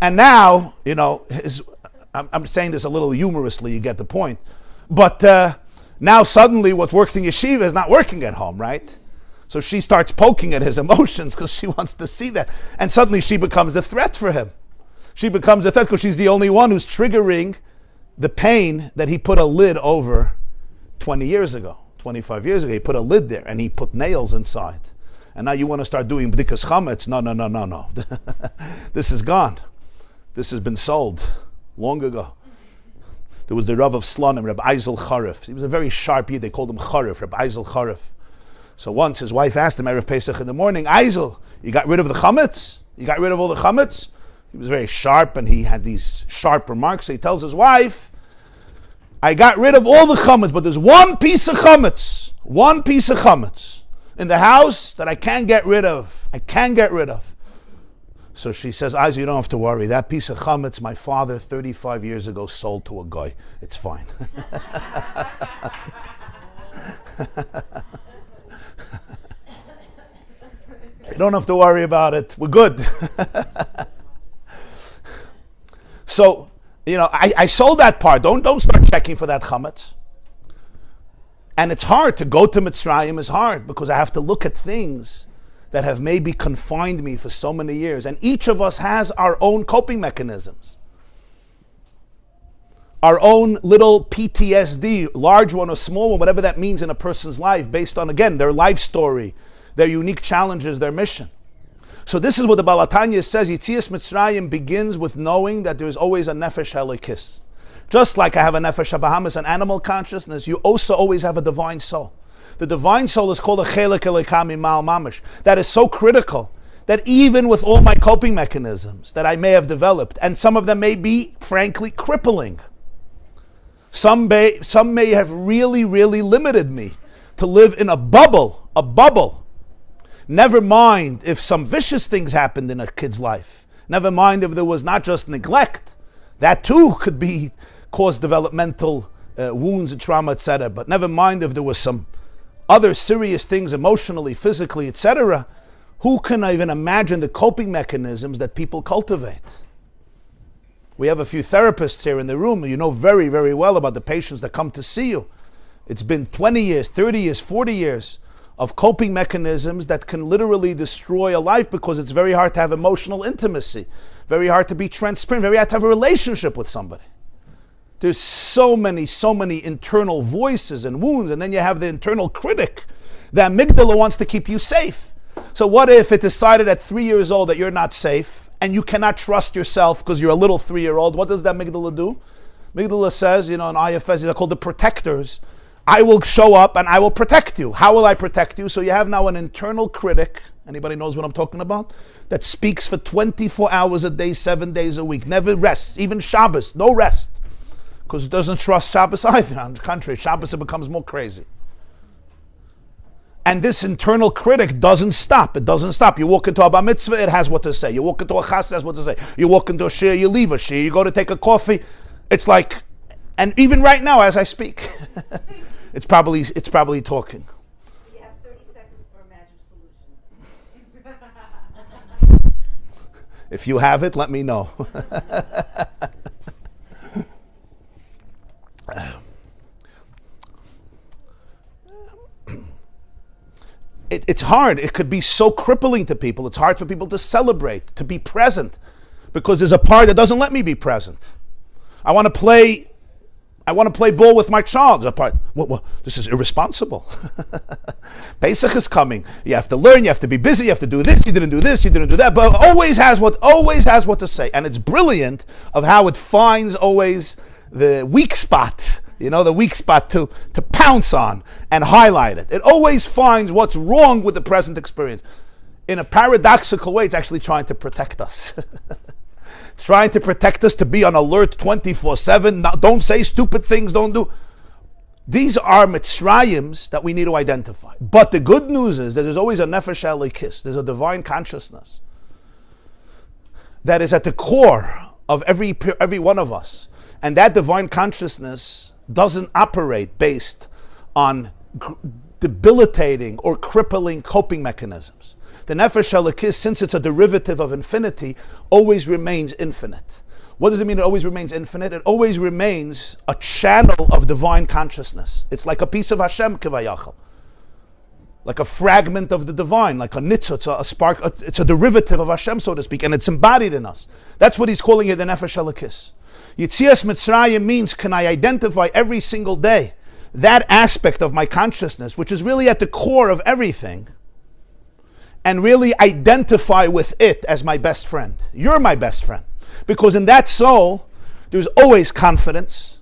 And now, I'm saying this a little humorously, you get the point. But now suddenly what worked in yeshiva is not working at home, right? So she starts poking at his emotions because she wants to see that. And suddenly she becomes a threat for him. She becomes a threat because she's the only one who's triggering the pain that he put a lid over 20 years ago, 25 years ago. He put a lid there and he put nails inside. And now you want to start doing b'dikas chametz? No. This is gone. This has been sold long ago. There was the Rav of Slonim, Rabbi Eisel Charif. He was a very sharp Yid. They called him Charif, Rabbi Eisel Charif. So once his wife asked him, Erev Pesach in the morning, Eisel, you got rid of the chametz? You got rid of all the chametz? He was very sharp and he had these sharp remarks. So he tells his wife, I got rid of all the chametz, but there's one piece of chametz in the house that I can't get rid of. So she says, Isaac, you don't have to worry. That piece of chametz, my father 35 years ago sold to a guy. It's fine. You don't have to worry about it. We're good. So, I sold that part. Don't start checking for that chametz. And it's hard. To go to Mitzrayim is hard because I have to look at things that have maybe confined me for so many years. And each of us has our own coping mechanisms. Our own little PTSD, large one or small one, whatever that means in a person's life, based on, again, their life story, their unique challenges, their mission. So this is what the Baal HaTanya says. Yetzias Mitzrayim begins with knowing that there is always a nefesh elikis. Just like I have a nefesh habahamis, an animal consciousness, you also always have a divine soul. The divine soul is called a chelek elikami mal mamish. That is so critical that even with all my coping mechanisms that I may have developed, and some of them may be, frankly, crippling. Some may have really, really limited me to live in a bubble. Never mind if some vicious things happened in a kid's life. Never mind if there was not just neglect. That too could cause developmental wounds and trauma, etc. But never mind if there was some other serious things emotionally, physically, etc. Who can even imagine the coping mechanisms that people cultivate? We have a few therapists here in the room. You know very, very well about the patients that come to see you. It's been 20 years, 30 years, 40 years of coping mechanisms that can literally destroy a life because it's very hard to have emotional intimacy, very hard to be transparent, very hard to have a relationship with somebody. There's so many internal voices and wounds, and then you have the internal critic. The amygdala wants to keep you safe. So what if it decided at 3 years old that you're not safe and you cannot trust yourself because you're a little 3-year-old? What does that amygdala do? Amygdala says, in IFS, they're called the protectors. I will show up and I will protect you. How will I protect you? So you have now an internal critic, anybody knows what I'm talking about? That speaks for 24 hours a day, 7 days a week, never rests, even Shabbos, no rest. Because it doesn't trust Shabbos either. On the contrary, Shabbos it becomes more crazy. And this internal critic doesn't stop. It doesn't stop. You walk into a bar mitzvah, it has what to say. You walk into a chas, it has what to say. You walk into a shir, you leave a shir. You go to take a coffee. It's like, and even right now as I speak, it's probably talking. You have 30 seconds for a magic solution. If you have it, let me know. It's hard. It could be so crippling to people. It's hard for people to celebrate, to be present, because there's a part that doesn't let me be present. I want to play I want to play ball with my child. This is irresponsible. Pesach is coming. You have to learn. You have to be busy. You have to do this. You didn't do this. You didn't do that. But always has what to say. And it's brilliant of how it finds always the weak spot. The weak spot to pounce on and highlight it. It always finds what's wrong with the present experience. In a paradoxical way, it's actually trying to protect us. It's trying to protect us to be on alert 24/7. Don't say stupid things. Don't do. These are Mitzrayims that we need to identify. But the good news is that there's always a nefesh elikis. There's a divine consciousness that is at the core of every one of us. And that divine consciousness doesn't operate based on debilitating or crippling coping mechanisms. The nefesh elikis, since it's a derivative of infinity, always remains infinite. What does it mean it always remains infinite? It always remains a channel of divine consciousness. It's like a piece of Hashem, kivayachal. Like a fragment of the divine, like a nitzah, a spark, it's a derivative of Hashem, so to speak, and it's embodied in us. That's what he's calling it, the nefesh elikis. Yitzias Mitzrayim means, can I identify every single day that aspect of my consciousness, which is really at the core of everything, and really identify with it as my best friend. You're my best friend. Because in that soul, there's always confidence,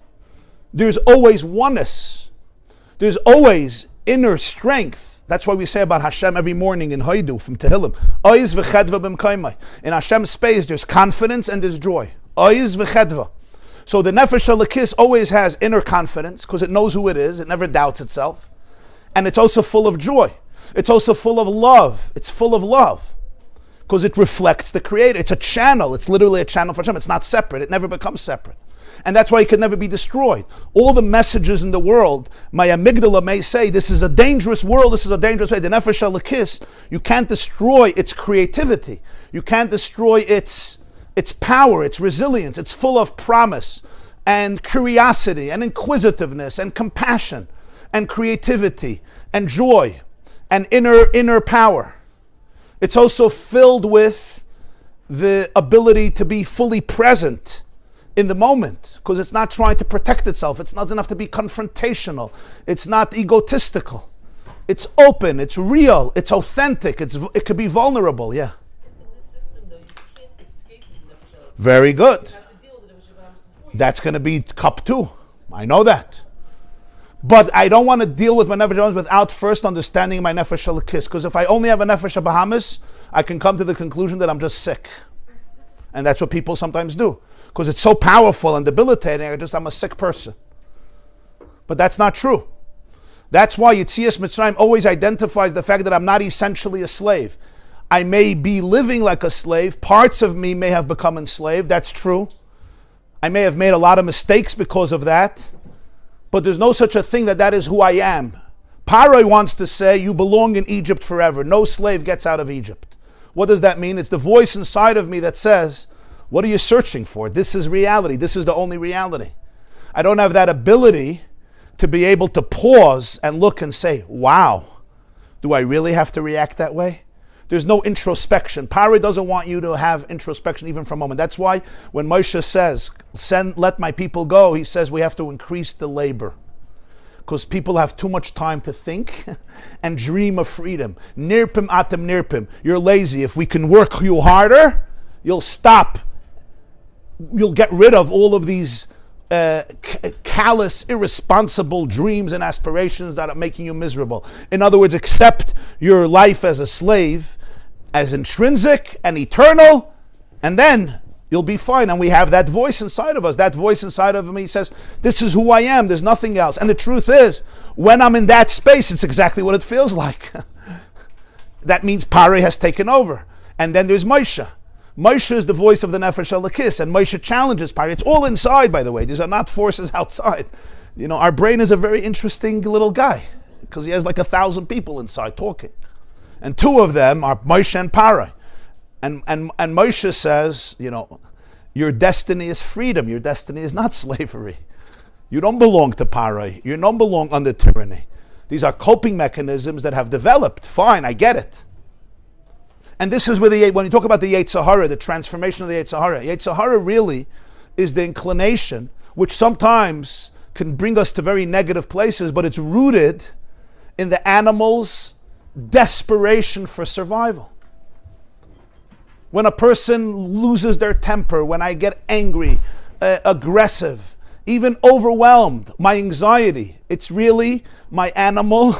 there's always oneness, there's always inner strength. That's why we say about Hashem every morning in Haidu from Tehillim. Oiz v'chedva b'mkaimai. In Hashem's space, there's confidence and there's joy. Oiz v'chedva. So the nefesh elikis always has inner confidence because it knows who it is. It never doubts itself. And it's also full of joy. It's also full of love. It's full of love because it reflects the Creator. It's a channel. It's literally a channel for Hashem. It's not separate. It never becomes separate. And that's why it can never be destroyed. All the messages in the world, my amygdala may say, this is a dangerous world, this is a dangerous way. The nefesh elikis, you can't destroy its creativity. You can't destroy its power, its resilience. It's full of promise and curiosity and inquisitiveness and compassion and creativity and joy and inner power. It's also filled with the ability to be fully present in the moment, because it's not trying to protect itself. It's not enough to be confrontational. It's not egotistical. It's open. It's real. It's authentic. It could be vulnerable. Yeah. In this system, though, you can't escape the nefesh elikis. Very good. You have to deal with the nefesh elikis before you. That's going to be cup 2. I know that. But I don't want to deal with my nefesh elikis without first understanding my nefesh elikis. Because if I only have a nefesh Bahamas, I can come to the conclusion that I'm just sick. And that's what people sometimes do. Because it's so powerful and debilitating, I'm a sick person. But that's not true. That's why Yitzias Mitzrayim always identifies the fact that I'm not essentially a slave. I may be living like a slave. Parts of me may have become enslaved. That's true. I may have made a lot of mistakes because of that. But there's no such a thing that is who I am. Paroi wants to say, you belong in Egypt forever. No slave gets out of Egypt. What does that mean? It's the voice inside of me that says, what are you searching for? This is reality. This is the only reality. I don't have that ability to be able to pause and look and say, wow, do I really have to react that way? There's no introspection. Pari doesn't want you to have introspection even for a moment. That's why when Moshe says, let my people go, he says we have to increase the labor. Because people have too much time to think and dream of freedom. Nirpim atem nirpim. You're lazy. If we can work you harder, you'll stop. You'll get rid of all of these callous, irresponsible dreams and aspirations that are making you miserable. In other words, accept your life as a slave as intrinsic and eternal, and then you'll be fine. And we have that voice inside of us. That voice inside of me says, this is who I am. There's nothing else. And the truth is, when I'm in that space, it's exactly what it feels like. That means Pari has taken over. And then there's Moshe. Moshe is the voice of the Nefesh Elikis, and Moshe challenges Pari. It's all inside, by the way. These are not forces outside. You know, our brain is a very interesting little guy, because he has like 1,000 people inside talking. And 2 of them are Moshe and Pari. And Moshe says, you know, your destiny is freedom. Your destiny is not slavery. You don't belong to Pari. You don't belong under tyranny. These are coping mechanisms that have developed. Fine, I get it. And this is where when you talk about the Yetzer Hara, the transformation of the Yetzer Hara really is the inclination, which sometimes can bring us to very negative places, but it's rooted in the animal's desperation for survival. When a person loses their temper, when I get angry, aggressive, even overwhelmed, my anxiety, it's really my animal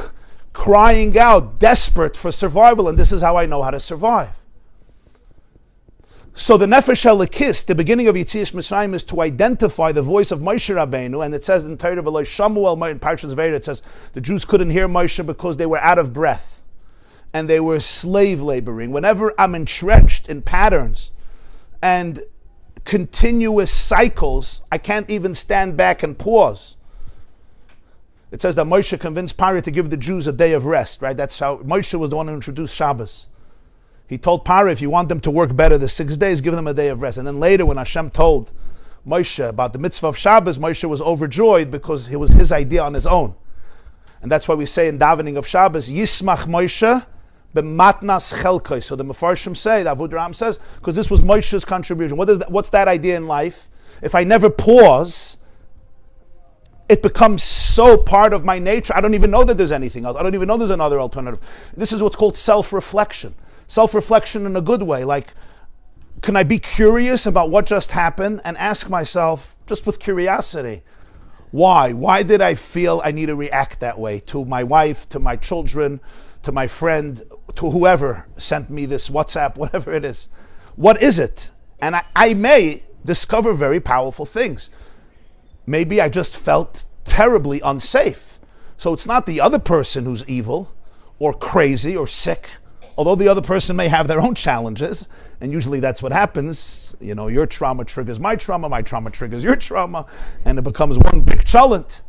crying out, desperate for survival, and this is how I know how to survive. So the Nefesh Elikis, the beginning of Yetzias Mitzrayim, is to identify the voice of Moshe Rabbeinu, and it says in Torah, V'lo Shamu El in Parshas Vayera, it says the Jews couldn't hear Moshe because they were out of breath, and they were slave laboring. Whenever I'm entrenched in patterns and continuous cycles, I can't even stand back and pause. It says that Moshe convinced Paro to give the Jews a day of rest, right? That's how Moshe was the one who introduced Shabbos. He told Paro, if you want them to work better the 6 days, give them a day of rest. And then later when Hashem told Moshe about the mitzvah of Shabbos, Moshe was overjoyed because it was his idea on his own. And that's why we say in davening of Shabbos, Yismach Moshe b'matnas chelkai. So the Mefarshim say, the Avud Ram says, because this was Moshe's contribution. What's that idea in life? If I never pause, it becomes so part of my nature, I don't even know that there's anything else. I don't even know there's another alternative. This is what's called self-reflection. Self-reflection in a good way. Like, can I be curious about what just happened and ask myself, just with curiosity, why? Why did I feel I need to react that way to my wife, to my children, to my friend, to whoever sent me this WhatsApp, whatever it is? What is it? And I may discover very powerful things. Maybe I just felt terribly unsafe. So it's not the other person who's evil or crazy or sick, although the other person may have their own challenges, and usually that's what happens. You know, your trauma triggers my trauma triggers your trauma, and it becomes one big chalent.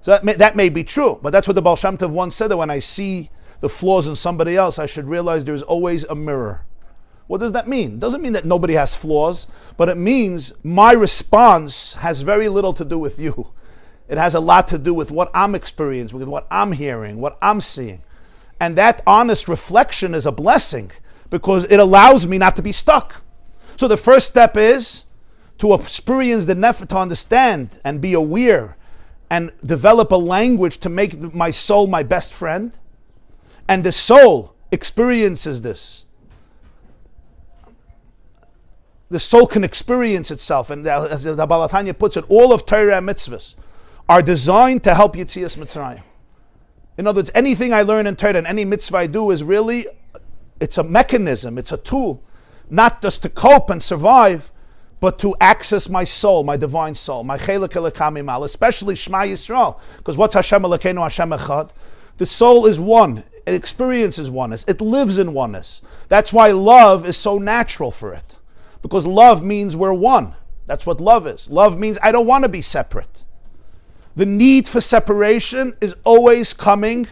So that may be true, but that's what the Baal Shem Tov once said, that when I see the flaws in somebody else, I should realize there's always a mirror. What does that mean? It doesn't mean that nobody has flaws, but it means my response has very little to do with you. It has a lot to do with what I'm experiencing, with what I'm hearing, what I'm seeing. And that honest reflection is a blessing because it allows me not to be stuck. So the first step is to experience the nefesh, to understand and be aware and develop a language to make my soul my best friend. And the soul experiences this. The soul can experience itself. And as the Baal HaTanya puts it, all of Torah and mitzvahs are designed to help Yetzias Mitzrayim. In other words, anything I learn in Torah and any mitzvah I do is really, it's a mechanism, it's a tool, not just to cope and survive, but to access my soul, my divine soul, my chelek elokam imal, especially Shema Yisrael, because what's Hashem Elokeinu, Hashem Echad? The soul is one, it experiences oneness, it lives in oneness. That's why love is so natural for it, because love means we're one. That's what love is. Love means I don't want to be separate. The need for separation is always coming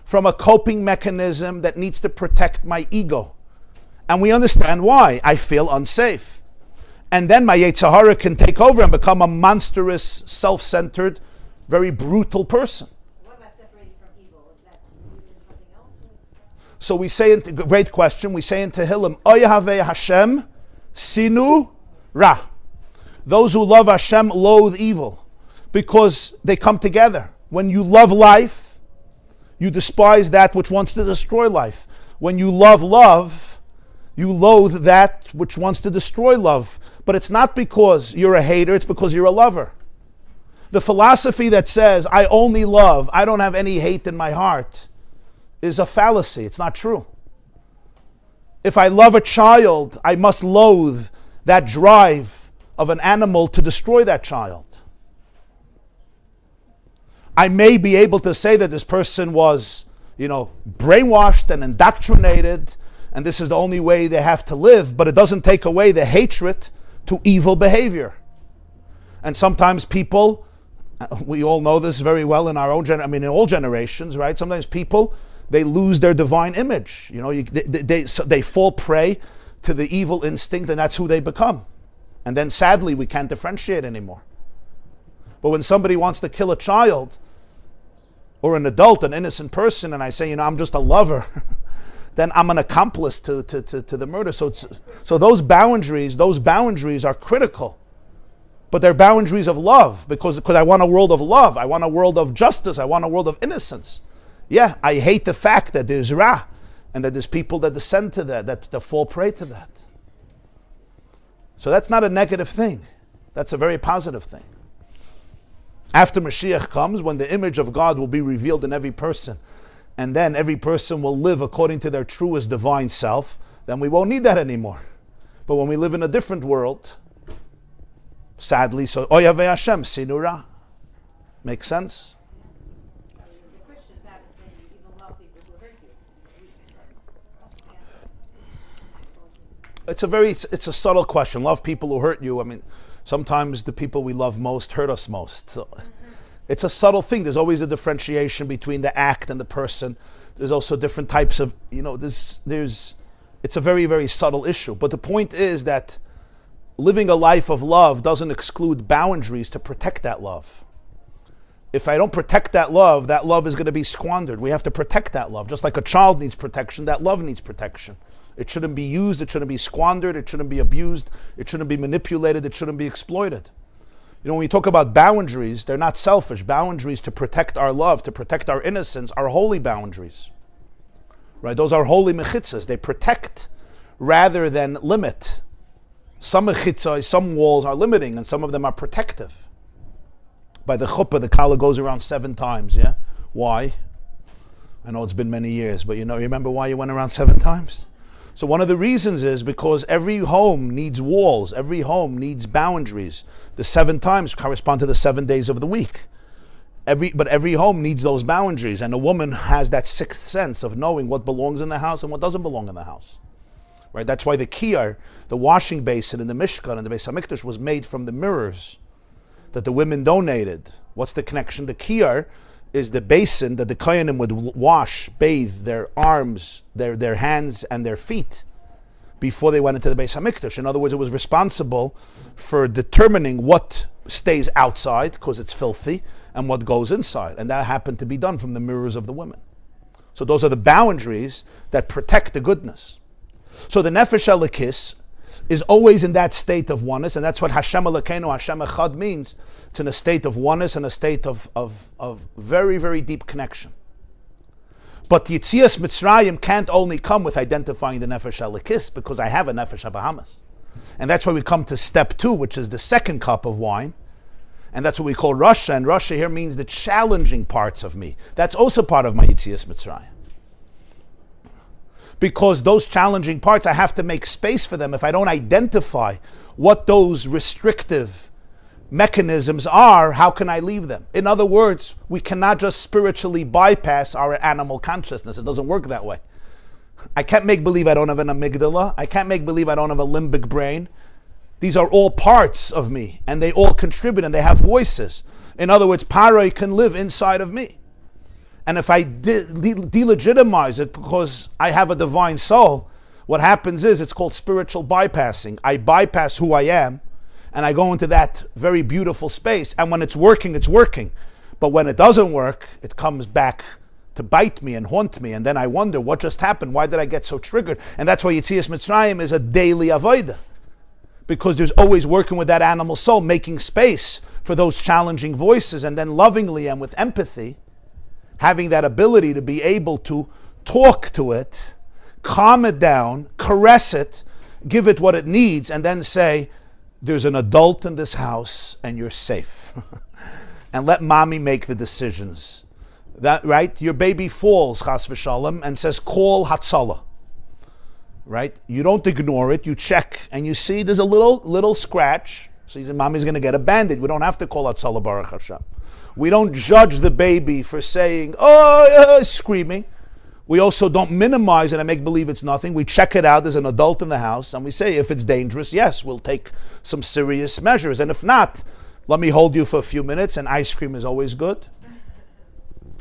from a coping mechanism that needs to protect my ego. And we understand why. I feel unsafe. And then my Yetzer Hara can take over and become a monstrous, self-centered, very brutal person. What about separating from evil? Is that something else? So we say, great question, we say in Tehillim, Oyhavei Hashem sinu ra. Those who love Hashem loathe evil. Because they come together. When you love life, you despise that which wants to destroy life. When you love love, you loathe that which wants to destroy love. But it's not because you're a hater, it's because you're a lover. The philosophy that says, I only love, I don't have any hate in my heart, is a fallacy. It's not true. If I love a child, I must loathe that drive of an animal to destroy that child. I may be able to say that this person was, brainwashed and indoctrinated, and this is the only way they have to live, but it doesn't take away the hatred to evil behavior. And sometimes people, we all know this very well in our own in all generations, right? Sometimes people, they lose their divine image. They fall prey to the evil instinct, and that's who they become. And then sadly, we can't differentiate anymore. But when somebody wants to kill a child, or an adult, an innocent person, and I say, I'm just a lover, then I'm an accomplice to the murder. So those boundaries are critical. But they're boundaries of love because I want a world of love. I want a world of justice. I want a world of innocence. Yeah, I hate the fact that there's Ra and that there's people that descend to that fall prey to that. So that's not a negative thing. That's a very positive thing. After Mashiach comes, when the image of God will be revealed in every person, and then every person will live according to their truest divine self, then we won't need that anymore. But when we live in a different world, sadly, so Oyavei Hashem, Sinura. Makes sense? The Christians have a saying, you even love people who hurt you. It's a subtle question. Love people who hurt you. I mean, sometimes the people we love most hurt us most. So it's a subtle thing. There's always a differentiation between the act and the person. There's also different types of, it's a very, very subtle issue. But the point is that living a life of love doesn't exclude boundaries to protect that love. If I don't protect that love is going to be squandered. We have to protect that love. Just like a child needs protection, that love needs protection. It shouldn't be used, it shouldn't be squandered, it shouldn't be abused, it shouldn't be manipulated, it shouldn't be exploited. When we talk about boundaries, they're not selfish. Boundaries to protect our love, to protect our innocence, are holy boundaries. Right? Those are holy mechitzas. They protect rather than limit. Some mechitzas, some walls are limiting, and some of them are protective. By the chuppah, the kala goes around 7 times, yeah? Why? I know it's been many years, but you remember why you went around 7 times? So one of the reasons is because every home needs walls, every home needs boundaries. The 7 times correspond to the 7 days of the week. But every home needs those boundaries, and a woman has that 6th sense of knowing what belongs in the house and what doesn't belong in the house. Right? That's why the kiyar, the washing basin in the Mishkan and the Beis HaMikdash, was made from the mirrors that the women donated. What's the connection? The kiyar is the basin that the kohanim would wash, bathe their arms, their hands, and their feet before they went into the Beis HaMikdash. In other words, it was responsible for determining what stays outside because it's filthy and what goes inside. And that happened to be done from the mirrors of the women. So those are the boundaries that protect the goodness. So the Nefesh Elikis is always in that state of oneness, and that's what Hashem Elokeinu, Hashem Echad means. It's in a state of oneness and a state of very, very deep connection. But Yitzias Mitzrayim can't only come with identifying the Nefesh Elikis, because I have a Nefesh HaBahamas. And that's why we come to step 2, which is the second cup of wine. And that's what we call Rasha, and Rasha here means the challenging parts of me. That's also part of my Yitzias Mitzrayim. Because those challenging parts, I have to make space for them. If I don't identify what those restrictive mechanisms are, how can I leave them? In other words, we cannot just spiritually bypass our animal consciousness. It doesn't work that way. I can't make believe I don't have an amygdala. I can't make believe I don't have a limbic brain. These are all parts of me, and they all contribute, and they have voices. In other words, Paroi can live inside of me. And if I delegitimize it because I have a divine soul, what happens is it's called spiritual bypassing. I bypass who I am, and I go into that very beautiful space. And when it's working, it's working. But when it doesn't work, it comes back to bite me and haunt me. And then I wonder, what just happened? Why did I get so triggered? And that's why Yitzias Mitzrayim is a daily avodah. Because there's always working with that animal soul, making space for those challenging voices, and then lovingly and with empathy, having that ability to be able to talk to it, calm it down, caress it, give it what it needs, and then say, there's an adult in this house and you're safe. And let mommy make the decisions. That, right? Your baby falls, chas v'shalom, and says, call Hatzalah. Right? You don't ignore it, you check, and you see there's a little scratch. So you say, mommy's going to get a Band-Aid. We don't have to call Hatzalah, Baruch Hashem. We don't judge the baby for saying, screaming. We also don't minimize it and make believe it's nothing. We check it out. There's an adult in the house, and we say, if it's dangerous, yes, we'll take some serious measures. And if not, let me hold you for a few minutes, and ice cream is always good.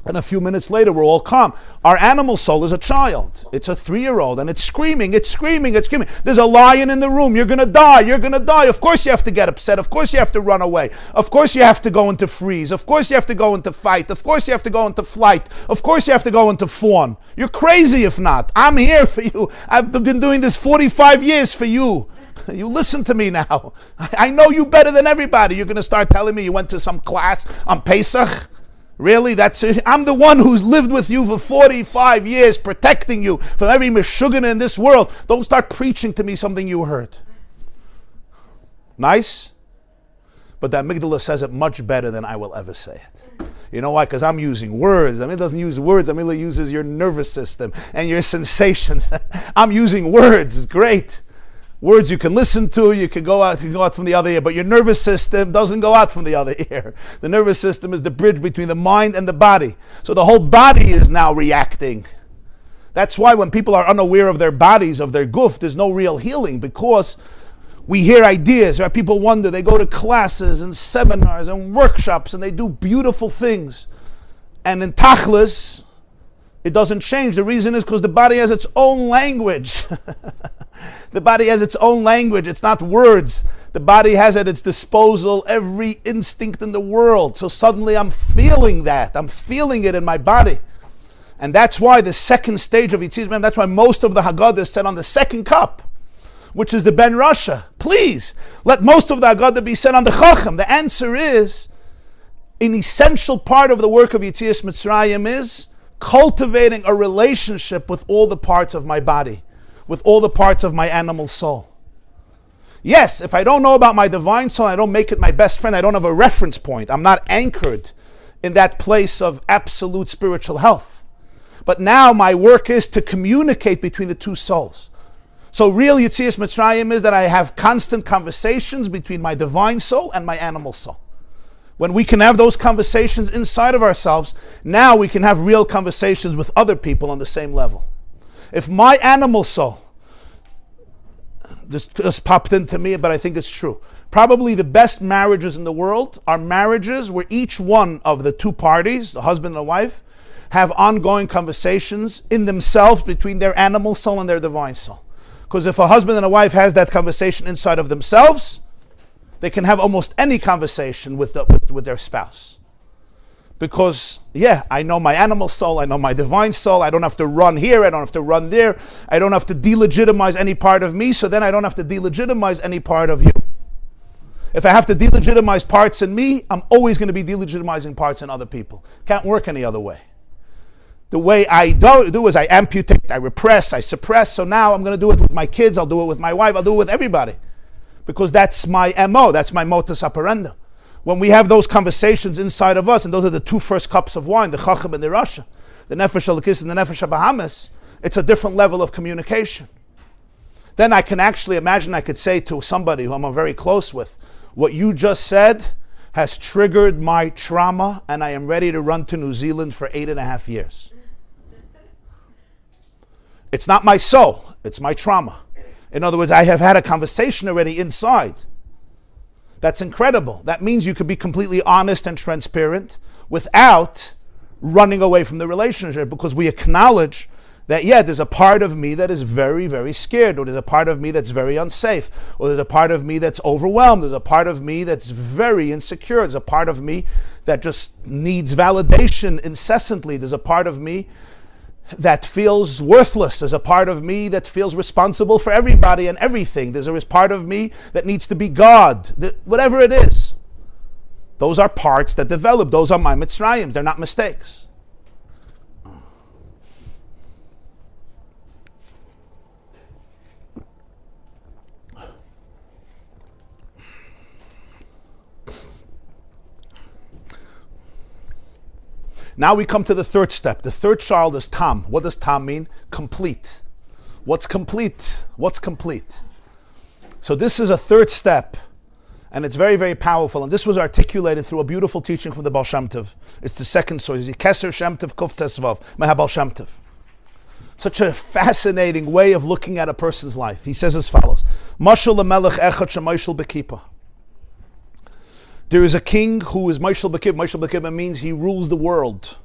And a few minutes later, we're all calm. Our animal soul is a child. It's a 3-year-old, and it's screaming, it's screaming, it's screaming. There's a lion in the room. You're going to die. You're going to die. Of course you have to get upset. Of course you have to run away. Of course you have to go into freeze. Of course you have to go into fight. Of course you have to go into flight. Of course you have to go into fawn. You're crazy if not. I'm here for you. I've been doing this 45 years for you. You listen to me now. I know you better than everybody. You're going to start telling me you went to some class on Pesach? Really? I'm the one who's lived with you for 45 years, protecting you from every meshugana in this world. Don't start preaching to me something you heard. Nice? But the amygdala says it much better than I will ever say it. You know why? Because I'm using words. The amygdala doesn't use words. The amygdala uses your nervous system and your sensations. I'm using words. It's great. Words you can listen to, you can go out from the other ear, but your nervous system doesn't go out from the other ear. The nervous system is the bridge between the mind and the body. So the whole body is now reacting. That's why when people are unaware of their bodies, of their guf, there's no real healing, because we hear ideas, right? People wonder, they go to classes and seminars and workshops and they do beautiful things. And in Tachlis, it doesn't change. The reason is because the body has its own language. The body has its own language. It's not words. The body has at its disposal every instinct in the world. So suddenly I'm feeling that. I'm feeling it in my body. And that's why the second stage of Yitzchak, that's why most of the Haggadah is said on the second cup, which is the Ben Rasha. Please, let most of the Haggadah be said on the Chacham. The answer is, an essential part of the work of Yetzias Mitzrayim is cultivating a relationship with all the parts of my body, with all the parts of my animal soul. Yes, if I don't know about my divine soul, I don't make it my best friend, I don't have a reference point, I'm not anchored in that place of absolute spiritual health. But now my work is to communicate between the two souls. So real Yetzias Mitzrayim is that I have constant conversations between my divine soul and my animal soul. When we can have those conversations inside of ourselves, now we can have real conversations with other people on the same level. If my animal soul, just popped into me, but I think it's true. Probably the best marriages in the world are marriages where each one of the two parties, the husband and the wife, have ongoing conversations in themselves between their animal soul and their divine soul. Because if a husband and a wife has that conversation inside of themselves, they can have almost any conversation with their spouse. Because, I know my animal soul, I know my divine soul, I don't have to run here, I don't have to run there, I don't have to delegitimize any part of me, so then I don't have to delegitimize any part of you. If I have to delegitimize parts in me, I'm always going to be delegitimizing parts in other people. Can't work any other way. The way I do is I amputate, I repress, I suppress, so now I'm going to do it with my kids, I'll do it with my wife, I'll do it with everybody. Because that's my MO, that's my modus operandi. When we have those conversations inside of us, and those are the two first cups of wine, the Chacham and the Rasha, the Nefesh Elokis and the Nefesh HaBahamis, it's a different level of communication. Then I can actually imagine, I could say to somebody who I'm very close with, what you just said has triggered my trauma, and I am ready to run to New Zealand for 8.5 years. It's not my soul, it's my trauma. In other words, I have had a conversation already inside. That's incredible. That means you could be completely honest and transparent without running away from the relationship, because we acknowledge that, there's a part of me that is very, very scared, or there's a part of me that's very unsafe, or there's a part of me that's overwhelmed, there's a part of me that's very insecure, there's a part of me that just needs validation incessantly, there's a part of me that feels worthless. There's a part of me that feels responsible for everybody and everything. There's a part of me that needs to be God. Whatever it is. Those are parts that develop. Those are my Mitzrayim. They're not mistakes. Now we come to the third step. The third child is Tam. What does Tam mean? Complete. What's complete? What's complete? So this is a third step, and it's very, very powerful. And this was articulated through a beautiful teaching from the Baal Shem Tov. It's the second source. Keser Shem Tov Kuf Tesvav, Maharal Shem Tov. Such a fascinating way of looking at a person's life. He says as follows: Mashal lemelech echad shemayshel bekipa. There is a king who is Moshel B'Kippah. Moshel B'Kippah means he rules the world.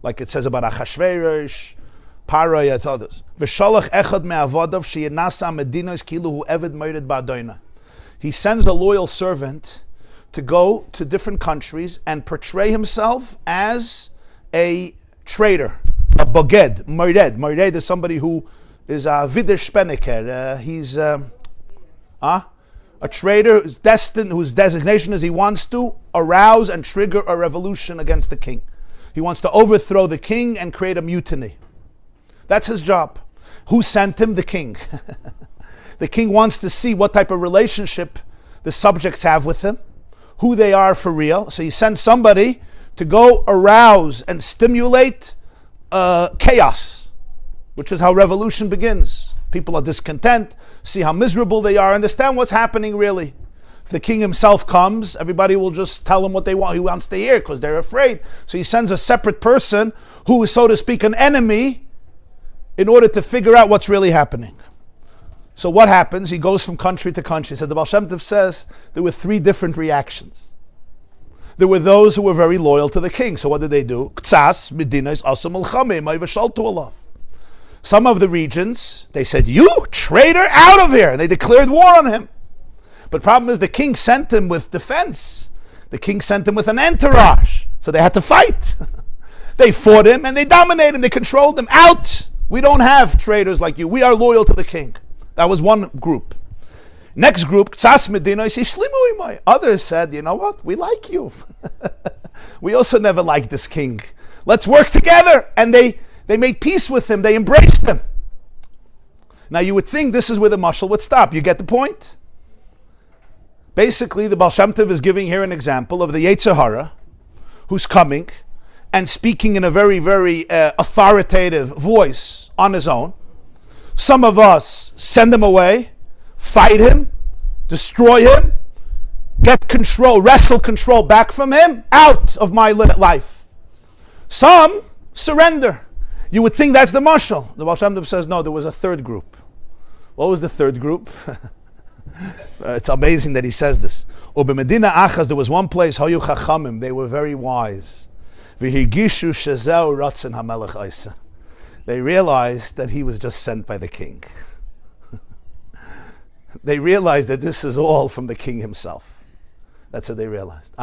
Like it says about Achashverosh, Paroi, and others. V'shalach echad me'avodav she'yenasa medinos kilu hu eved moired ba'adoina. He sends a loyal servant to go to different countries and portray himself as a traitor, a boged, moired. Moired is somebody who is a vider speneker. A traitor who's destined, whose designation is he wants to arouse and trigger a revolution against the king. He wants to overthrow the king and create a mutiny. That's his job. Who sent him? The king. The king wants to see what type of relationship the subjects have with him, who they are for real. So he sends somebody to go arouse and stimulate chaos, which is how revolution begins. People are discontent, see how miserable they are, understand what's happening really. If the king himself comes, everybody will just tell him what they want. He wants to hear because they're afraid. So he sends a separate person who is, so to speak, an enemy in order to figure out what's really happening. So what happens? He goes from country to country. So the Baal Shem Tov says there were 3 different reactions. There were those who were very loyal to the king. So what did they do? Some of the regions, they said, "You traitor, out of here!" And they declared war on him. But the problem is the king sent him with defense. The king sent him with an entourage. So they had to fight. They fought him and they dominated him. They controlled him. Out! We don't have traitors like you. We are loyal to the king. That was one group. Next group, others said, you know what? We like you. We also never liked this king. Let's work together. And they made peace with him. They embraced him. Now you would think this is where the mashal would stop. You get the point? Basically, the Baal Shem Tov is giving here an example of the Yetzer Hara who's coming and speaking in a very, very authoritative voice on his own. Some of us send him away, fight him, destroy him, get control, wrestle control back from him, out of my life. Some surrender. You would think that's the mashal. The Baal Shem Tov says, no, there was a third group. What was the third group? It's amazing that he says this. Medina Achaz, there was one place, Hayu Chachamim, they were very wise. V'higishu shezeu ratzon hamelech Isa. They realized that he was just sent by the king. They realized that this is all from the king himself. That's what they realized.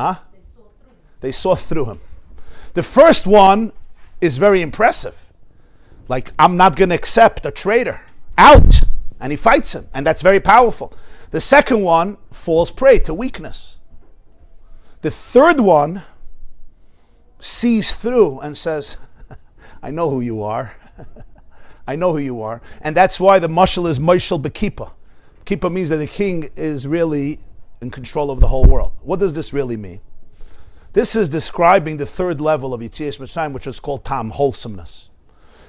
They saw through him. The first one is very impressive. Like, I'm not going to accept a traitor. Out! And he fights him. And that's very powerful. The second one falls prey to weakness. The third one sees through and says, I know who you are. I know who you are. And that's why the mashal is Moshel Bekipa. Kippah means that the king is really in control of the whole world. What does this really mean? This is describing the third level of Yetzias Mitzrayim, which is called Tam, wholesomeness.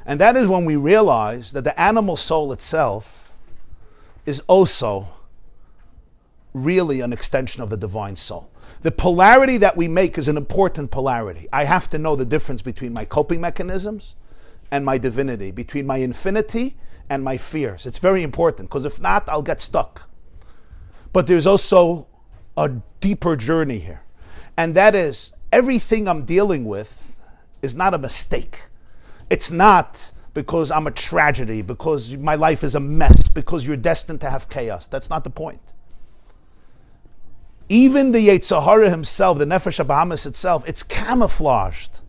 And that is when we realize that the animal soul itself is also really an extension of the divine soul. The polarity that we make is an important polarity. I have to know the difference between my coping mechanisms and my divinity, between my infinity and my fears. It's very important, because if not, I'll get stuck. But there's also a deeper journey here. And that is, everything I'm dealing with is not a mistake. It's not because I'm a tragedy, because my life is a mess, because you're destined to have chaos. That's not the point. Even the Yetzer Hara himself, the Nefesh HaBahamis itself, it's camouflaged.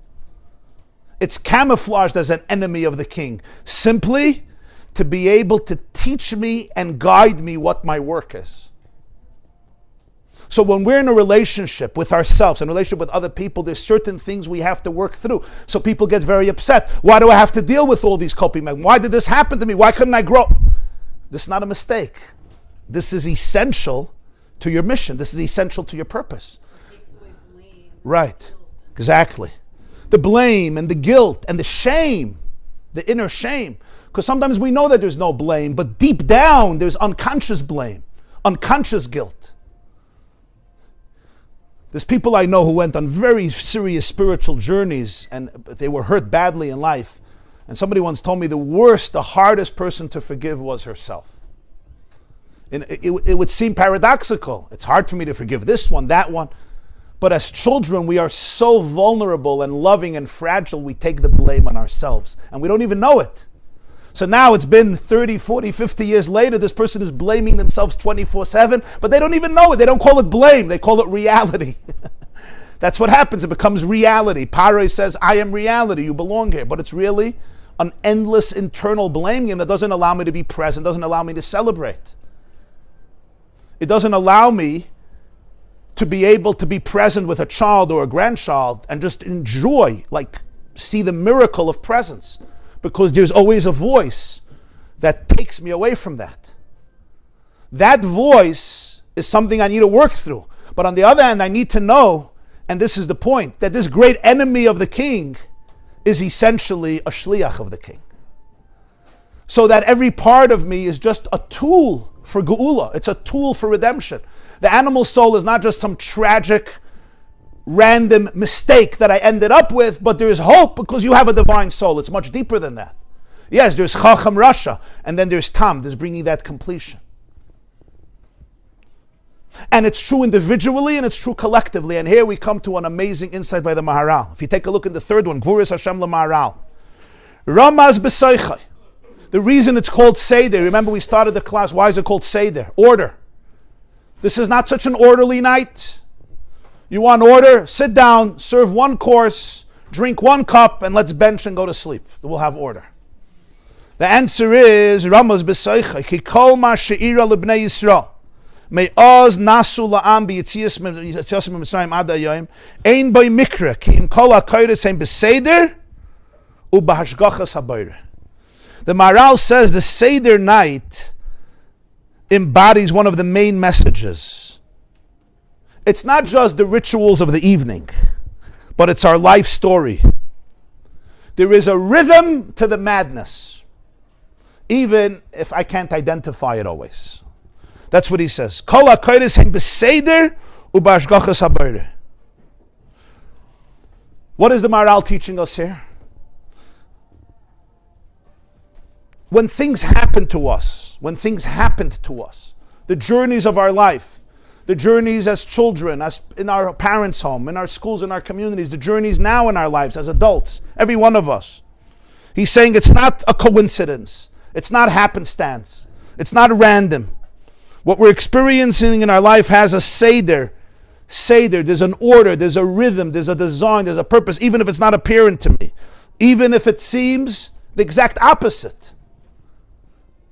It's camouflaged as an enemy of the king, simply to be able to teach me and guide me what my work is. So when we're in a relationship with ourselves, in a relationship with other people, there's certain things we have to work through. So people get very upset. Why do I have to deal with all these coping mechanisms? Why did this happen to me? Why couldn't I grow? This is not a mistake. This is essential to your mission. This is essential to your purpose. It takes away blame. Right. Exactly. The blame and the guilt and the shame, the inner shame. Because sometimes we know that there's no blame, but deep down there's unconscious blame, unconscious guilt. There's people I know who went on very serious spiritual journeys and they were hurt badly in life. And somebody once told me the worst, the hardest person to forgive was herself. And it would seem paradoxical. It's hard for me to forgive this one, that one. But as children, we are so vulnerable and loving and fragile, we take the blame on ourselves. And we don't even know it. So now it's been 30, 40, 50 years later, this person is blaming themselves 24/7, but they don't even know it. They don't call it blame, they call it reality. That's what happens, it becomes reality. Paro says, I am reality, you belong here. But it's really an endless internal blame game that doesn't allow me to be present, doesn't allow me to celebrate. It doesn't allow me to be able to be present with a child or a grandchild and just enjoy, like see the miracle of presence, because there's always a voice that takes me away from that. That voice is something I need to work through. But on the other hand, I need to know, and this is the point, that this great enemy of the king is essentially a shliach of the king. So that every part of me is just a tool for geula. It's a tool for redemption. The animal soul is not just some tragic, random mistake that I ended up with, but there is hope because you have a divine soul. It's much deeper than that. Yes, there's chacham rasha, and then there's tam, there's bringing that completion. And it's true individually and it's true collectively. And here we come to an amazing insight by the Maharal. If you take a look at the third one, Gvuras Hashem LaMaharal. Ramaz b'seichai. The reason it's called Seder, remember we started the class, why is it called Seder? Order. This is not such an orderly night. You want order? Sit down, serve one course, drink one cup, and let's bench and go to sleep. We'll have order. The answer is, Ramaz b'seichai, ki kol ma she'ira l'bnei Yisrael. Me'oz nasu la'am b'yitzias Mitzrayim ad hayom, ein boi mikra, ki im kol ha'koyres ein b'seder, u'b'hashgachas habayre. The Maharal says the Seder night embodies one of the main messages. It's not just the rituals of the evening, but it's our life story. There is a rhythm to the madness, even if I can't identify it always. That's what he says. Kol ha'koyres hem b'seder u'b'hashgachas habayre. What is the Maharal teaching us here? When things happen to us, the journeys of our life, the journeys as children, as in our parents' home, in our schools, in our communities, the journeys now in our lives as adults, every one of us. He's saying it's not a coincidence. It's not happenstance. It's not random. What we're experiencing in our life has a Seder. There's an order, there's a rhythm, there's a design, there's a purpose, even if it's not apparent to me. Even if it seems the exact opposite.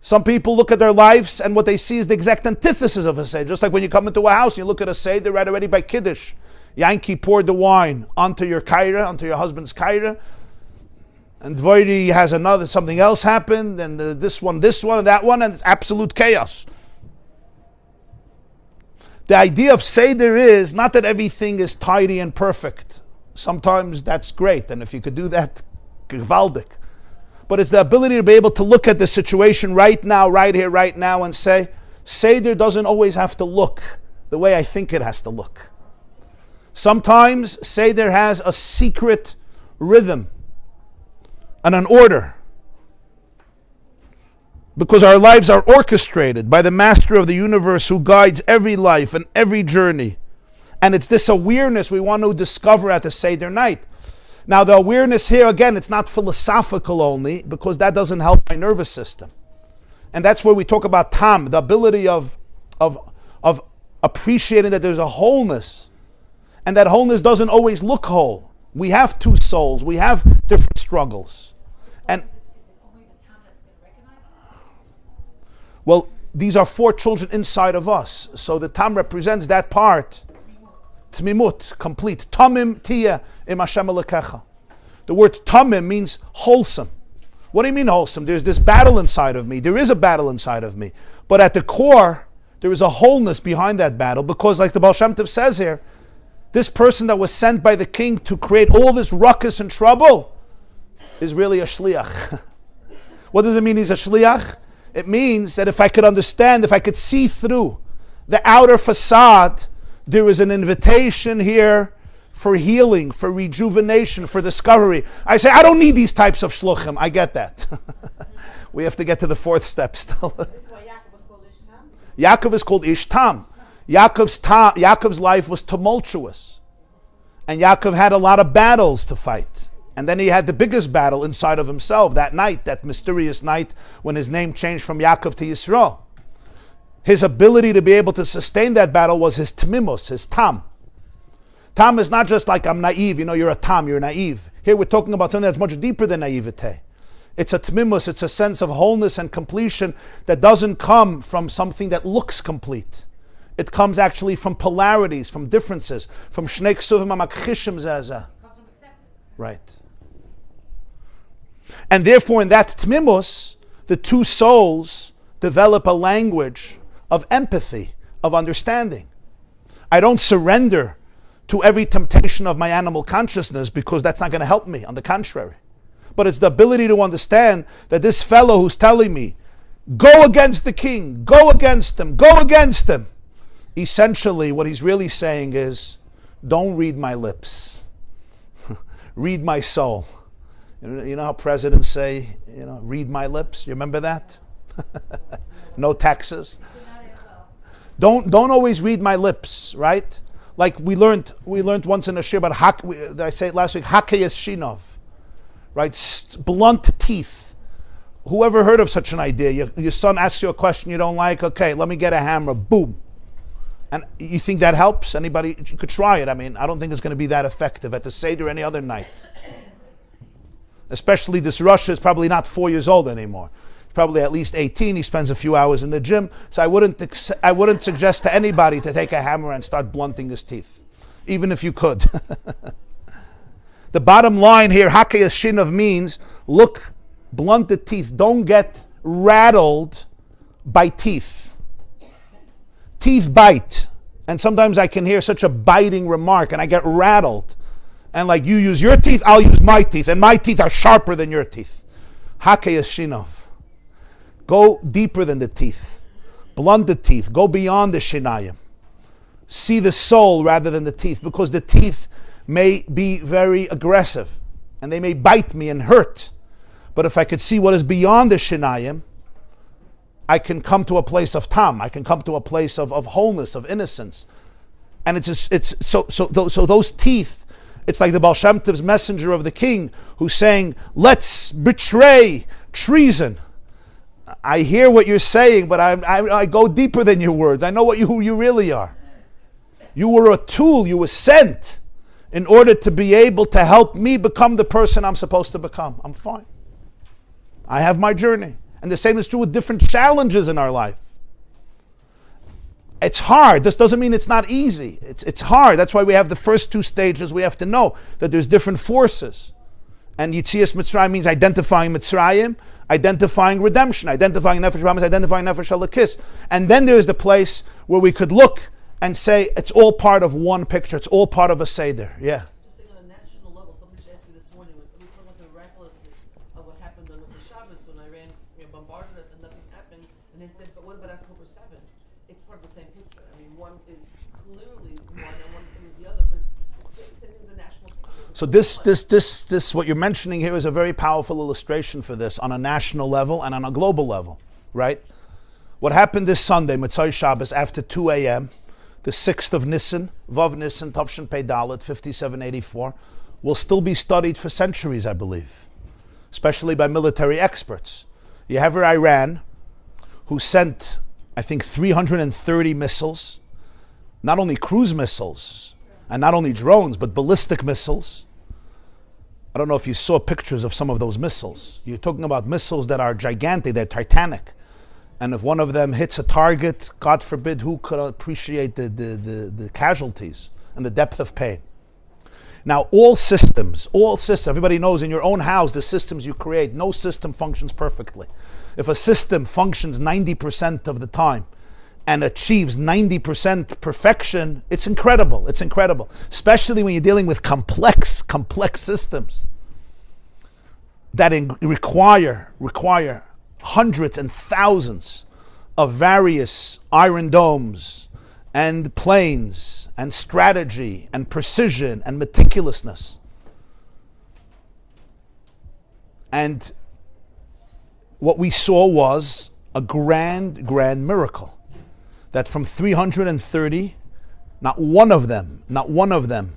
Some people look at their lives and what they see is the exact antithesis of a Seder. Just like when you come into a house and you look at a Seder right already by Kiddush. Yankee poured the wine onto your kaira, onto your husband's kaira. And Dvoiri has something else happened, and this one, and that one, and it's absolute chaos. The idea of Seder is not that everything is tidy and perfect. Sometimes that's great, and if you could do that, gewaldig. But it's the ability to be able to look at the situation right now, right here, right now, and say, Seder doesn't always have to look the way I think it has to look. Sometimes Seder has a secret rhythm and an order. Because our lives are orchestrated by the Master of the universe who guides every life and every journey. And it's this awareness we want to discover at the Seder night. Now the awareness here, again, it's not philosophical only, because that doesn't help my nervous system. And that's where we talk about tam, the ability of appreciating that there's a wholeness. And that wholeness doesn't always look whole. We have two souls, we have different struggles. And well, these are four children inside of us. So the tam represents that part. Tmimut, complete. Tamim tia im Hashem Elokecha. The word tamim means wholesome. What do you mean wholesome? There's this battle inside of me. There is a battle inside of me. But at the core, there is a wholeness behind that battle, because like the Baal Shem Tov says here, this person that was sent by the king to create all this ruckus and trouble is really a shliach. What does it mean he's a shliach? It means that if I could understand, if I could see through the outer facade, there is an invitation here for healing, for rejuvenation, for discovery. I say, I don't need these types of shluchim. I get that. We have to get to the fourth step still. This is why Yaakov was called Ishtam? Yaakov is called Ishtam. Yaakov's life was tumultuous. And Yaakov had a lot of battles to fight. And then he had the biggest battle inside of himself that night, that mysterious night when his name changed from Yaakov to Yisrael. His ability to be able to sustain that battle was his tmimos, his tam. Tam is not just like I'm naive, you're a tam, you're naive. Here we're talking about something that's much deeper than naivete. It's a tmimos, it's a sense of wholeness and completion that doesn't come from something that looks complete. It comes actually from polarities, from differences, from shnei ksuvim hamakchishim zeh. Right. And therefore, in that tmimus, the two souls develop a language of empathy, of understanding. I don't surrender to every temptation of my animal consciousness because that's not going to help me. On the contrary. But it's the ability to understand that this fellow who's telling me, go against the king, go against him, go against him. Essentially, what he's really saying is, don't read my lips. Read my soul. You know how presidents say, read my lips? You remember that? No taxes. Don't always read my lips, right? Like we learned once in a shir about did I say it last week? Hakeyes shinov, right? Blunt teeth. Whoever heard of such an idea? Your son asks you a question you don't like. Okay, let me get a hammer. Boom. And you think that helps? Anybody? You could try it. I mean, I don't think it's going to be that effective at the Seder or any other night. Especially this Russia is probably not 4 years old anymore. He's probably at least 18. He spends a few hours in the gym. So I wouldn't suggest to anybody to take a hammer and start blunting his teeth, even if you could. The bottom line here, Hakeyes Shinov, means look, blunt the teeth. Don't get rattled by teeth. Teeth bite. And sometimes I can hear such a biting remark and I get rattled. And like, you use your teeth, I'll use my teeth. And my teeth are sharper than your teeth. Hakeyes Shinov. Go deeper than the teeth. Blunt the teeth. Go beyond the shinayim. See the soul rather than the teeth. Because the teeth may be very aggressive. And they may bite me and hurt. But if I could see what is beyond the shinayim, I can come to a place of tam. I can come to a place of wholeness, of innocence. And so those teeth, it's like the Baal Shem Tov's messenger of the king who's saying, let's betray treason. I hear what you're saying, but I go deeper than your words. I know who you really are. You were a tool. You were sent in order to be able to help me become the person I'm supposed to become. I'm fine. I have my journey. And the same is true with different challenges in our life. It's hard. This doesn't mean it's not easy. It's hard. That's why we have the first two stages. We have to know that there's different forces. And Yitzias Mitzrayim means identifying Mitzrayim, identifying redemption, identifying Nefesh Bahamas, identifying Nefesh Halakis. And then there's the place where we could look and say it's all part of one picture. It's all part of a Seder. Yeah. Just saying on a national level, somebody just asked me this morning, we talked about the miraculousness of what happened on the Shabbos when Iran bombarded us and nothing happened. And then said, but what about October 7th? It's part of the same picture. I mean, one is clearly one and one is the other, but it's the same thing as the national picture. So this, what you're mentioning here is a very powerful illustration for this on a national level and on a global level, right? What happened this Sunday, Motzei Shabbos, after 2 a.m., the 6th of Nisan, Vav Nisan, Tavshin Pei Dalet, 5784, will still be studied for centuries, I believe, especially by military experts. You have Iran, who sent, I think, 330 missiles, not only cruise missiles, and not only drones, but ballistic missiles. I don't know if you saw pictures of some of those missiles. You're talking about missiles that are gigantic, they're titanic. And if one of them hits a target, God forbid, who could appreciate the casualties and the depth of pain? Now, all systems, everybody knows in your own house, the systems you create, no system functions perfectly. If a system functions 90% of the time and achieves 90% perfection, it's incredible. It's incredible. Especially when you're dealing with complex systems that require hundreds and thousands of various iron domes and planes and strategy and precision and meticulousness. And what we saw was a grand miracle. That from 330, not one of them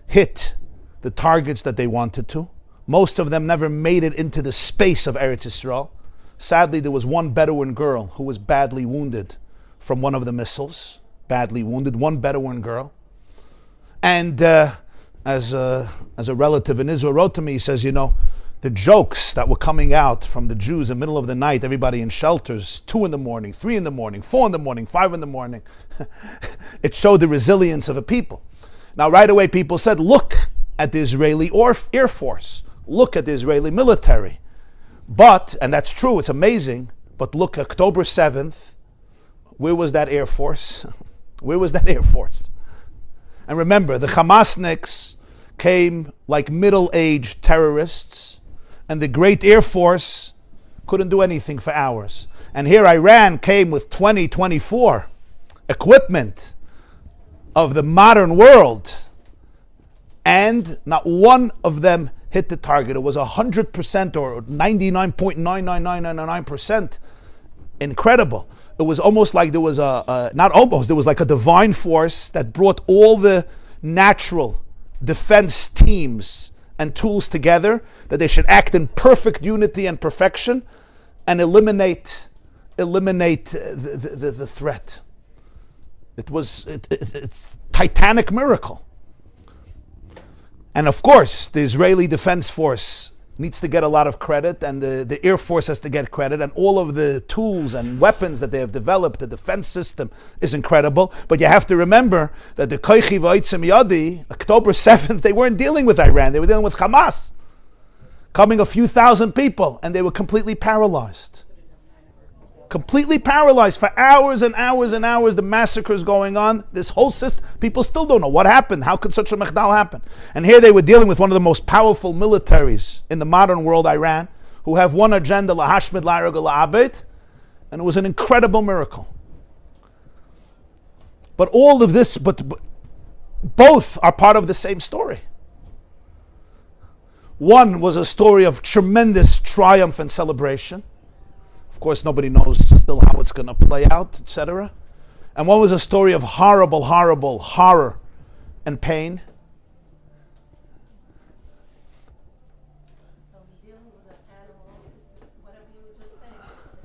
hit the targets that they wanted to. Most of them never made it into the space of Eretz Yisrael. Sadly, there was one Bedouin girl who was badly wounded from one of the missiles. Badly wounded, one Bedouin girl. And as a relative in Israel wrote to me, he says, the jokes that were coming out from the Jews in the middle of the night, everybody in shelters, 2 in the morning, 3 in the morning, 4 in the morning, 5 in the morning. It showed the resilience of a people. Now, right away, people said, look at the Israeli Air Force. Look at the Israeli military. But, and that's true, it's amazing, but look, October 7th, where was that Air Force? Where was that Air Force? And remember, the Hamasniks came like middle-aged terrorists, and the great Air Force couldn't do anything for hours. And here Iran came with 2024 equipment of the modern world, and not one of them hit the target. It was 100% or 99.99999% incredible. It was almost like there was there was like a divine force that brought all the natural defense teams and tools together, that they should act in perfect unity and perfection and eliminate the threat. It's titanic miracle. And of course, the Israeli Defense Force needs to get a lot of credit, and the Air Force has to get credit, and all of the tools and weapons that they have developed, the defense system is incredible. But you have to remember that the Koichi V'Oitzim Yadi, October 7th, they weren't dealing with Iran, they were dealing with Hamas, coming a few thousand people, and they were completely paralyzed. Completely paralyzed for hours and hours and hours. The massacres going on. This whole system, people still don't know what happened. How could such a mechdal happen? And here they were dealing with one of the most powerful militaries in the modern world, Iran, who have one agenda: lahashmid, la'arag, la'abed, and it was an incredible miracle. But all of this, but both are part of the same story. One was a story of tremendous triumph and celebration. Of course, nobody knows still how it's going to play out, etc. And one was a story of horrible horror and pain. So dealing with an animal, whatever you were just saying.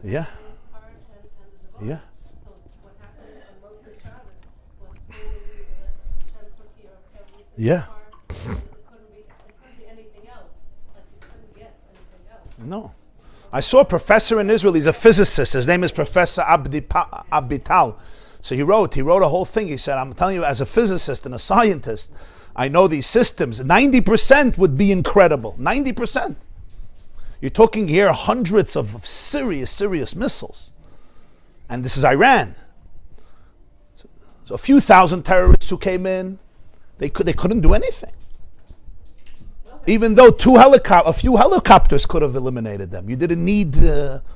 Yeah. Heart and the divine. Yeah. So what happened on Moses Shabbos was totally Hashem took care of every single Yeah. part. And it couldn't be anything else. Like you couldn't guess anything else. No. I saw a professor in Israel. He's a physicist. His name is Professor Abital. So he wrote a whole thing. He said, I'm telling you, as a physicist and a scientist, I know these systems. 90% would be incredible. 90%. You're talking here hundreds of serious missiles. And this is Iran. So a few thousand terrorists who came in, they couldn't do anything. Even though a few helicopters could have eliminated them. You didn't need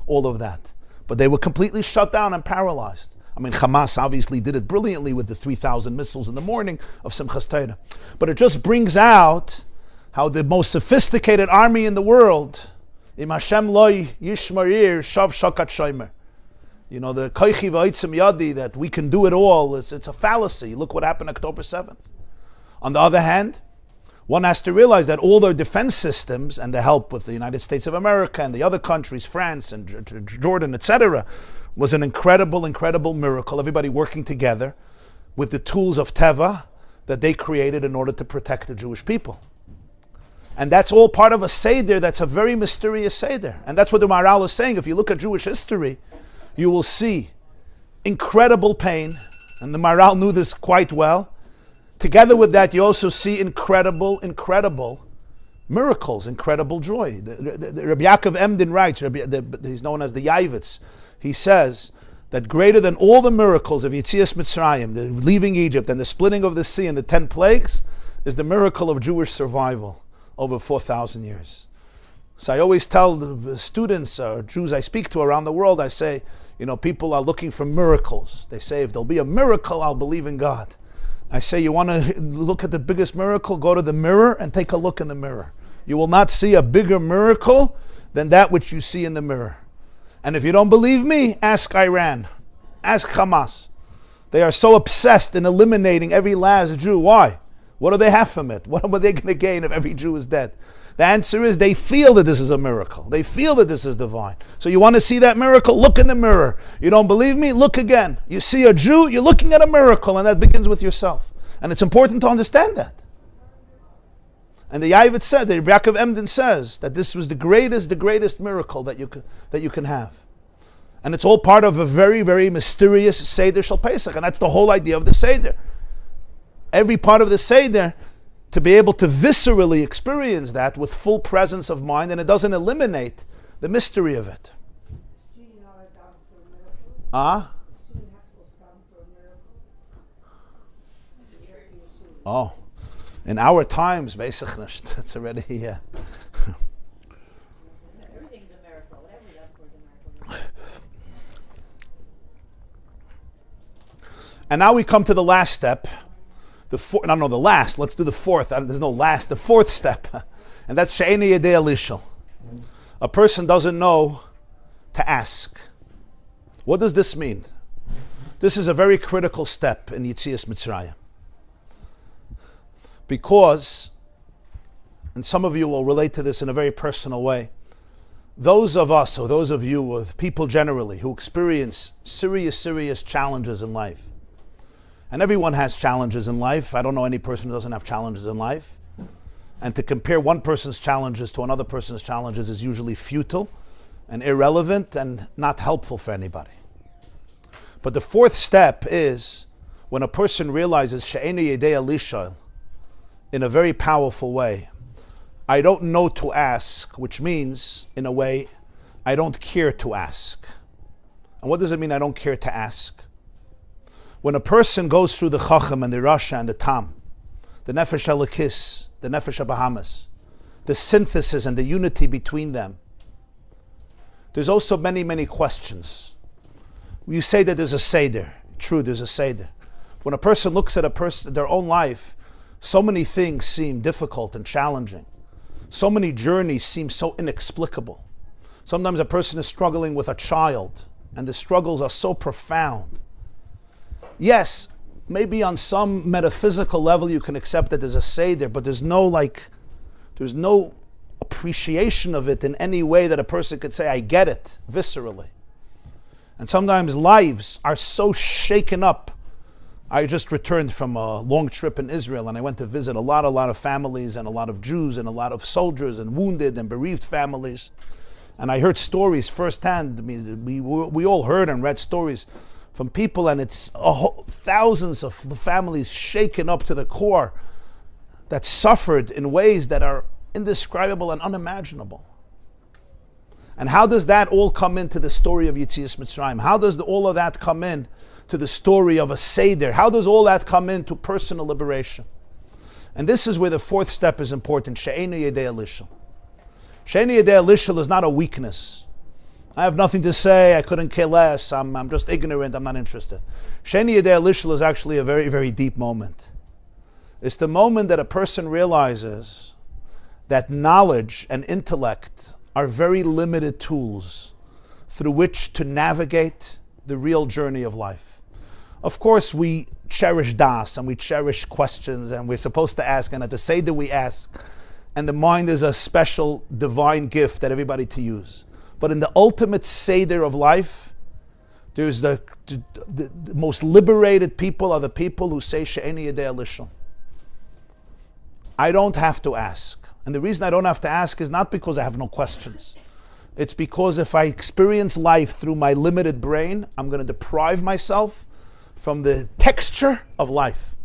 all of that. But they were completely shut down and paralyzed. I mean, Hamas obviously did it brilliantly with the 3,000 missiles in the morning of Simchas Torah. But it just brings out how the most sophisticated army in the world, Im Hashem loy yishmarir shav shakat shomer. You know, the koichi v'oitzim yadi, that we can do it all, it's a fallacy. Look what happened October 7th. On the other hand, one has to realize that all their defense systems and the help with the United States of America and the other countries, France and Jordan, etc., was an incredible miracle. Everybody working together with the tools of Teva that they created in order to protect the Jewish people. And that's all part of a Seder that's a very mysterious Seder. And that's what the Maharal is saying. If you look at Jewish history, you will see incredible pain, and the Maharal knew this quite well. Together with that, you also see incredible miracles, incredible joy. Rabbi Yaakov Emden writes, he's known as the Yavitz, he says that greater than all the miracles of Yetzias Mitzrayim, the leaving Egypt and the splitting of the sea and the 10 plagues, is the miracle of Jewish survival over 4,000 years. So I always tell the students or Jews I speak to around the world, I say, people are looking for miracles. They say, if there'll be a miracle, I'll believe in God. I say, you want to look at the biggest miracle? Go to the mirror and take a look in the mirror. You will not see a bigger miracle than that which you see in the mirror. And if you don't believe me, ask Iran. Ask Hamas. They are so obsessed in eliminating every last Jew. Why? What do they have from it? What are they going to gain if every Jew is dead? The answer is they feel that this is a miracle. They feel that this is divine. So you want to see that miracle? Look in the mirror. You don't believe me? Look again. You see a Jew, you're looking at a miracle, and that begins with yourself. And it's important to understand that. And the Yavit said, the Rabbi Yaakov Emden says, that this was the greatest miracle that you can have. And it's all part of a very, very mysterious Seder Shel Pesach. And that's the whole idea of the Seder. Every part of the Seder, to be able to viscerally experience that with full presence of mind, and it doesn't eliminate the mystery of it. Oh, in our times, it's already here. Everything's a miracle. Every level is a miracle. And now we come to the last step. Let's do the fourth. There's no last. The fourth step. And that's She'eni Yedei Lishal. A person doesn't know to ask. What does this mean? This is a very critical step in Yetzias Mitzrayim. Because, and some of you will relate to this in a very personal way, those of us, or those of you, or people generally, who experience serious challenges in life, and everyone has challenges in life. I don't know any person who doesn't have challenges in life. And to compare one person's challenges to another person's challenges is usually futile and irrelevant and not helpful for anybody. But the fourth step is when a person realizes She'eni Yedei Lishal in a very powerful way. I don't know to ask, which means, in a way, I don't care to ask. And what does it mean I don't care to ask? When a person goes through the Chacham and the Rasha and the Tam, the Nefesh Elokis, the Nefesh HaBahamas, the synthesis and the unity between them, there's also many questions. You say that there's a Seder. True, there's a Seder. When a person looks at their own life, so many things seem difficult and challenging. So many journeys seem so inexplicable. Sometimes a person is struggling with a child, and the struggles are so profound. Yes, maybe on some metaphysical level you can accept that there's a Seder, but there's no appreciation of it in any way that a person could say, I get it, viscerally. And sometimes lives are so shaken up. I just returned from a long trip in Israel, and I went to visit a lot of families, and a lot of Jews, and a lot of soldiers, and wounded and bereaved families. And I heard stories firsthand. I mean, we all heard and read stories from people, and it's thousands of the families shaken up to the core that suffered in ways that are indescribable and unimaginable. And how does that all come into the story of Yetzias Mitzrayim? How does all of that come in to the story of a Seder? How does all that come into personal liberation? And this is where the fourth step is important, She'eni Yedei Lishal. She'eni Yedei Lishal is not a weakness. I have nothing to say, I couldn't care less, I'm just ignorant, I'm not interested. She'eni Yedei Lishal is actually a very deep moment. It's the moment that a person realizes that knowledge and intellect are very limited tools through which to navigate the real journey of life. Of course, we cherish das and we cherish questions, and we're supposed to ask, and at the Seder we ask, and the mind is a special divine gift that everybody to use. But in the ultimate Seder of life, there's the most liberated people are the people who say She'eni Yedei Lishal. I don't have to ask. And the reason I don't have to ask is not because I have no questions. It's because if I experience life through my limited brain, I'm going to deprive myself from the texture of life.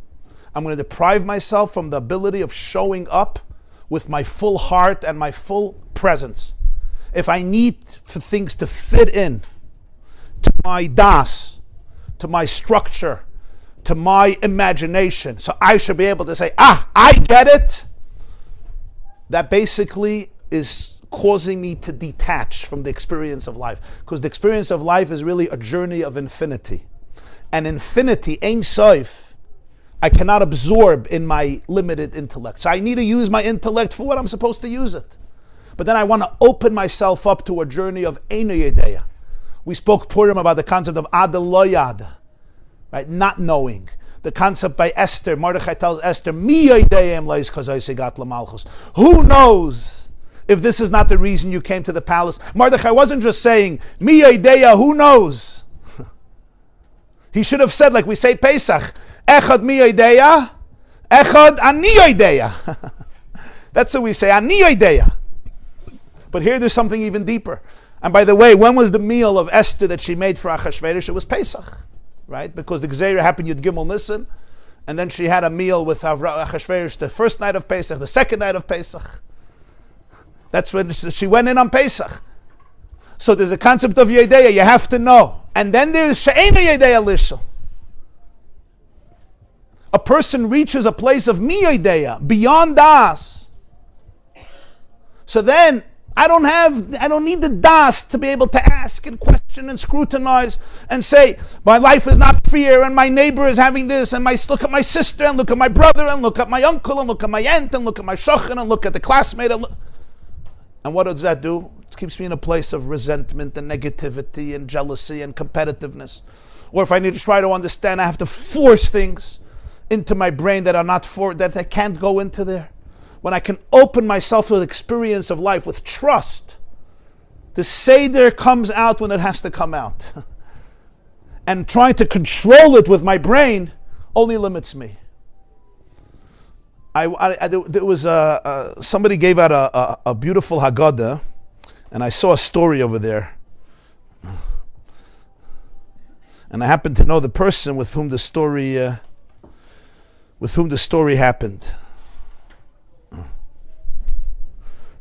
I'm going to deprive myself from the ability of showing up with my full heart and my full presence. If I need for things to fit in to my das, to my structure, to my imagination, so I should be able to say, I get it, that basically is causing me to detach from the experience of life. Because the experience of life is really a journey of infinity. And infinity, Ein Sof, I cannot absorb in my limited intellect. So I need to use my intellect for what I'm supposed to use it. But then I want to open myself up to a journey of Ein Yedeya. We spoke Purim about the concept of Ada Lo Yada, right? Not knowing. The concept by Esther, Mordechai tells Esther, Mi Yodeyem Leis Chazai Segat Lamalchus. Who knows if this is not the reason you came to the palace? Mordechai wasn't just saying, Mi Yodeya, who knows? He should have said, like we say Pesach, Echad Mi Yodeya, Echad Ani Yodeya. That's what we say, ani yodeya. But here there's something even deeper. And by the way, when was the meal of Esther that she made for Achashverosh? It was Pesach, right? Because the Gzeira happened Yud Gimel Nisan, and then she had a meal with Achashverosh the first night of Pesach, the second night of Pesach. That's when she went in on Pesach. So there's a concept of Yedeya, you have to know. And then there's She'ena Yedeya Lishel. A person reaches a place of Mi Yedeya, beyond Das. So then, I don't need the das to be able to ask and question and scrutinize and say, my life is not fair and my neighbor is having this and look at my sister and look at my brother and look at my uncle and look at my aunt and look at my shochan and look at the classmate. And what does that do? It keeps me in a place of resentment and negativity and jealousy and competitiveness. Or if I need to try to understand, I have to force things into my brain that are not that I can't go into there. When I can open myself to the experience of life with trust, the Seder comes out when it has to come out. And trying to control it with my brain only limits me. There was somebody gave out a beautiful Haggadah, and I saw a story over there. And I happen to know the person with whom the story happened.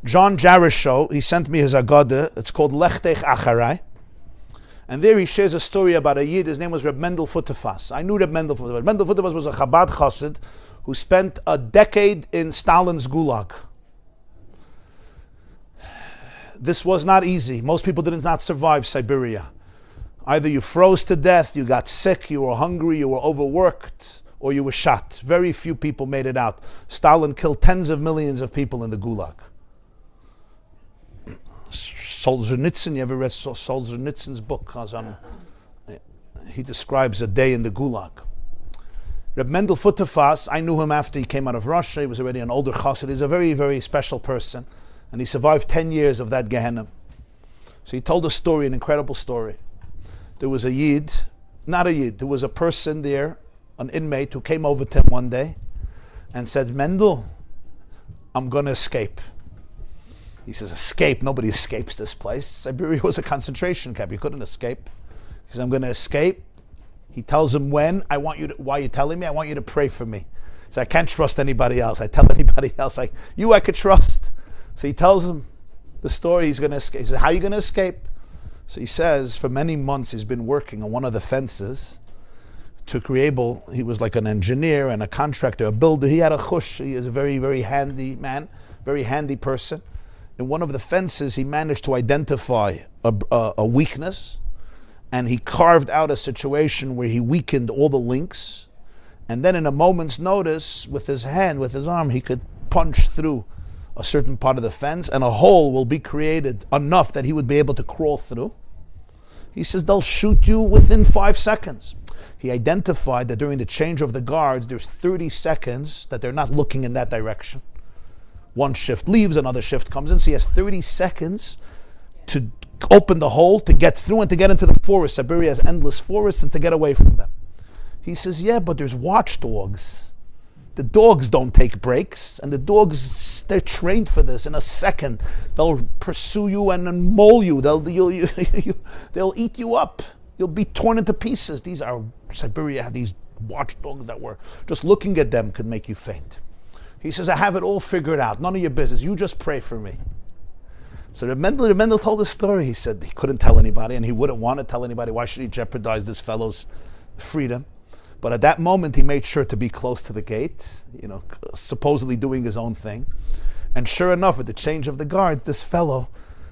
John Jarisho, he sent me his Haggadah. It's called Lechtech Acharai. And there he shares a story about a Yid. His name was Reb Mendel Futterfass. I knew Reb Mendel Futterfass. Reb Mendel Futterfass was a Chabad Chassid who spent a decade in Stalin's Gulag. This was not easy. Most people did not survive Siberia. Either you froze to death, you got sick, you were hungry, you were overworked, or you were shot. Very few people made it out. Stalin killed tens of millions of people in the Gulag. Solzhenitsyn, you ever read Solzhenitsyn's book? He describes a day in the Gulag. Reb Mendel Futterfass, I knew him after he came out of Russia. He was already an older chassid. He's a very, very special person. And he survived 10 years of that Gehenna. So he told a story, an incredible story. There was a Yid, not a Yid, there was a person there, an inmate who came over to him one day and said, Mendel, I'm going to escape. He says, escape? Nobody escapes this place. Siberia was a concentration camp. You couldn't escape. He says, I'm going to escape. He tells him when. Why are you telling me? I want you to pray for me. He says, I can't trust anybody else. I tell anybody else, I could trust. So he tells him the story. He's going to escape. He says, how are you going to escape? So he says, for many months he's been working on one of the fences he was like an engineer and a contractor, a builder. He had a chush. He is a very, very handy man, very handy person. In one of the fences, he managed to identify a weakness, and he carved out a situation where he weakened all the links, and then in a moment's notice, with his hand, with his arm, he could punch through a certain part of the fence, and a hole will be created enough that he would be able to crawl through. He says, they'll shoot you within 5 seconds. He identified that during the change of the guards, there's 30 seconds that they're not looking in that direction. One shift leaves, another shift comes in, so he has 30 seconds to open the hole, to get through and to get into the forest. Siberia has endless forests, and to get away from them. He says, yeah, but there's watchdogs. The dogs don't take breaks, and the dogs, they're trained for this. In a second, they'll pursue you and then maul you. They'll eat you up. You'll be torn into pieces. Siberia had these watchdogs that were, just looking at them could make you faint. He says, I have it all figured out. None of your business. You just pray for me. So Reb Mendel told the story. He said he couldn't tell anybody, and he wouldn't want to tell anybody. Why should he jeopardize this fellow's freedom? But at that moment, he made sure to be close to the gate, supposedly doing his own thing. And sure enough, at the change of the guards, this fellow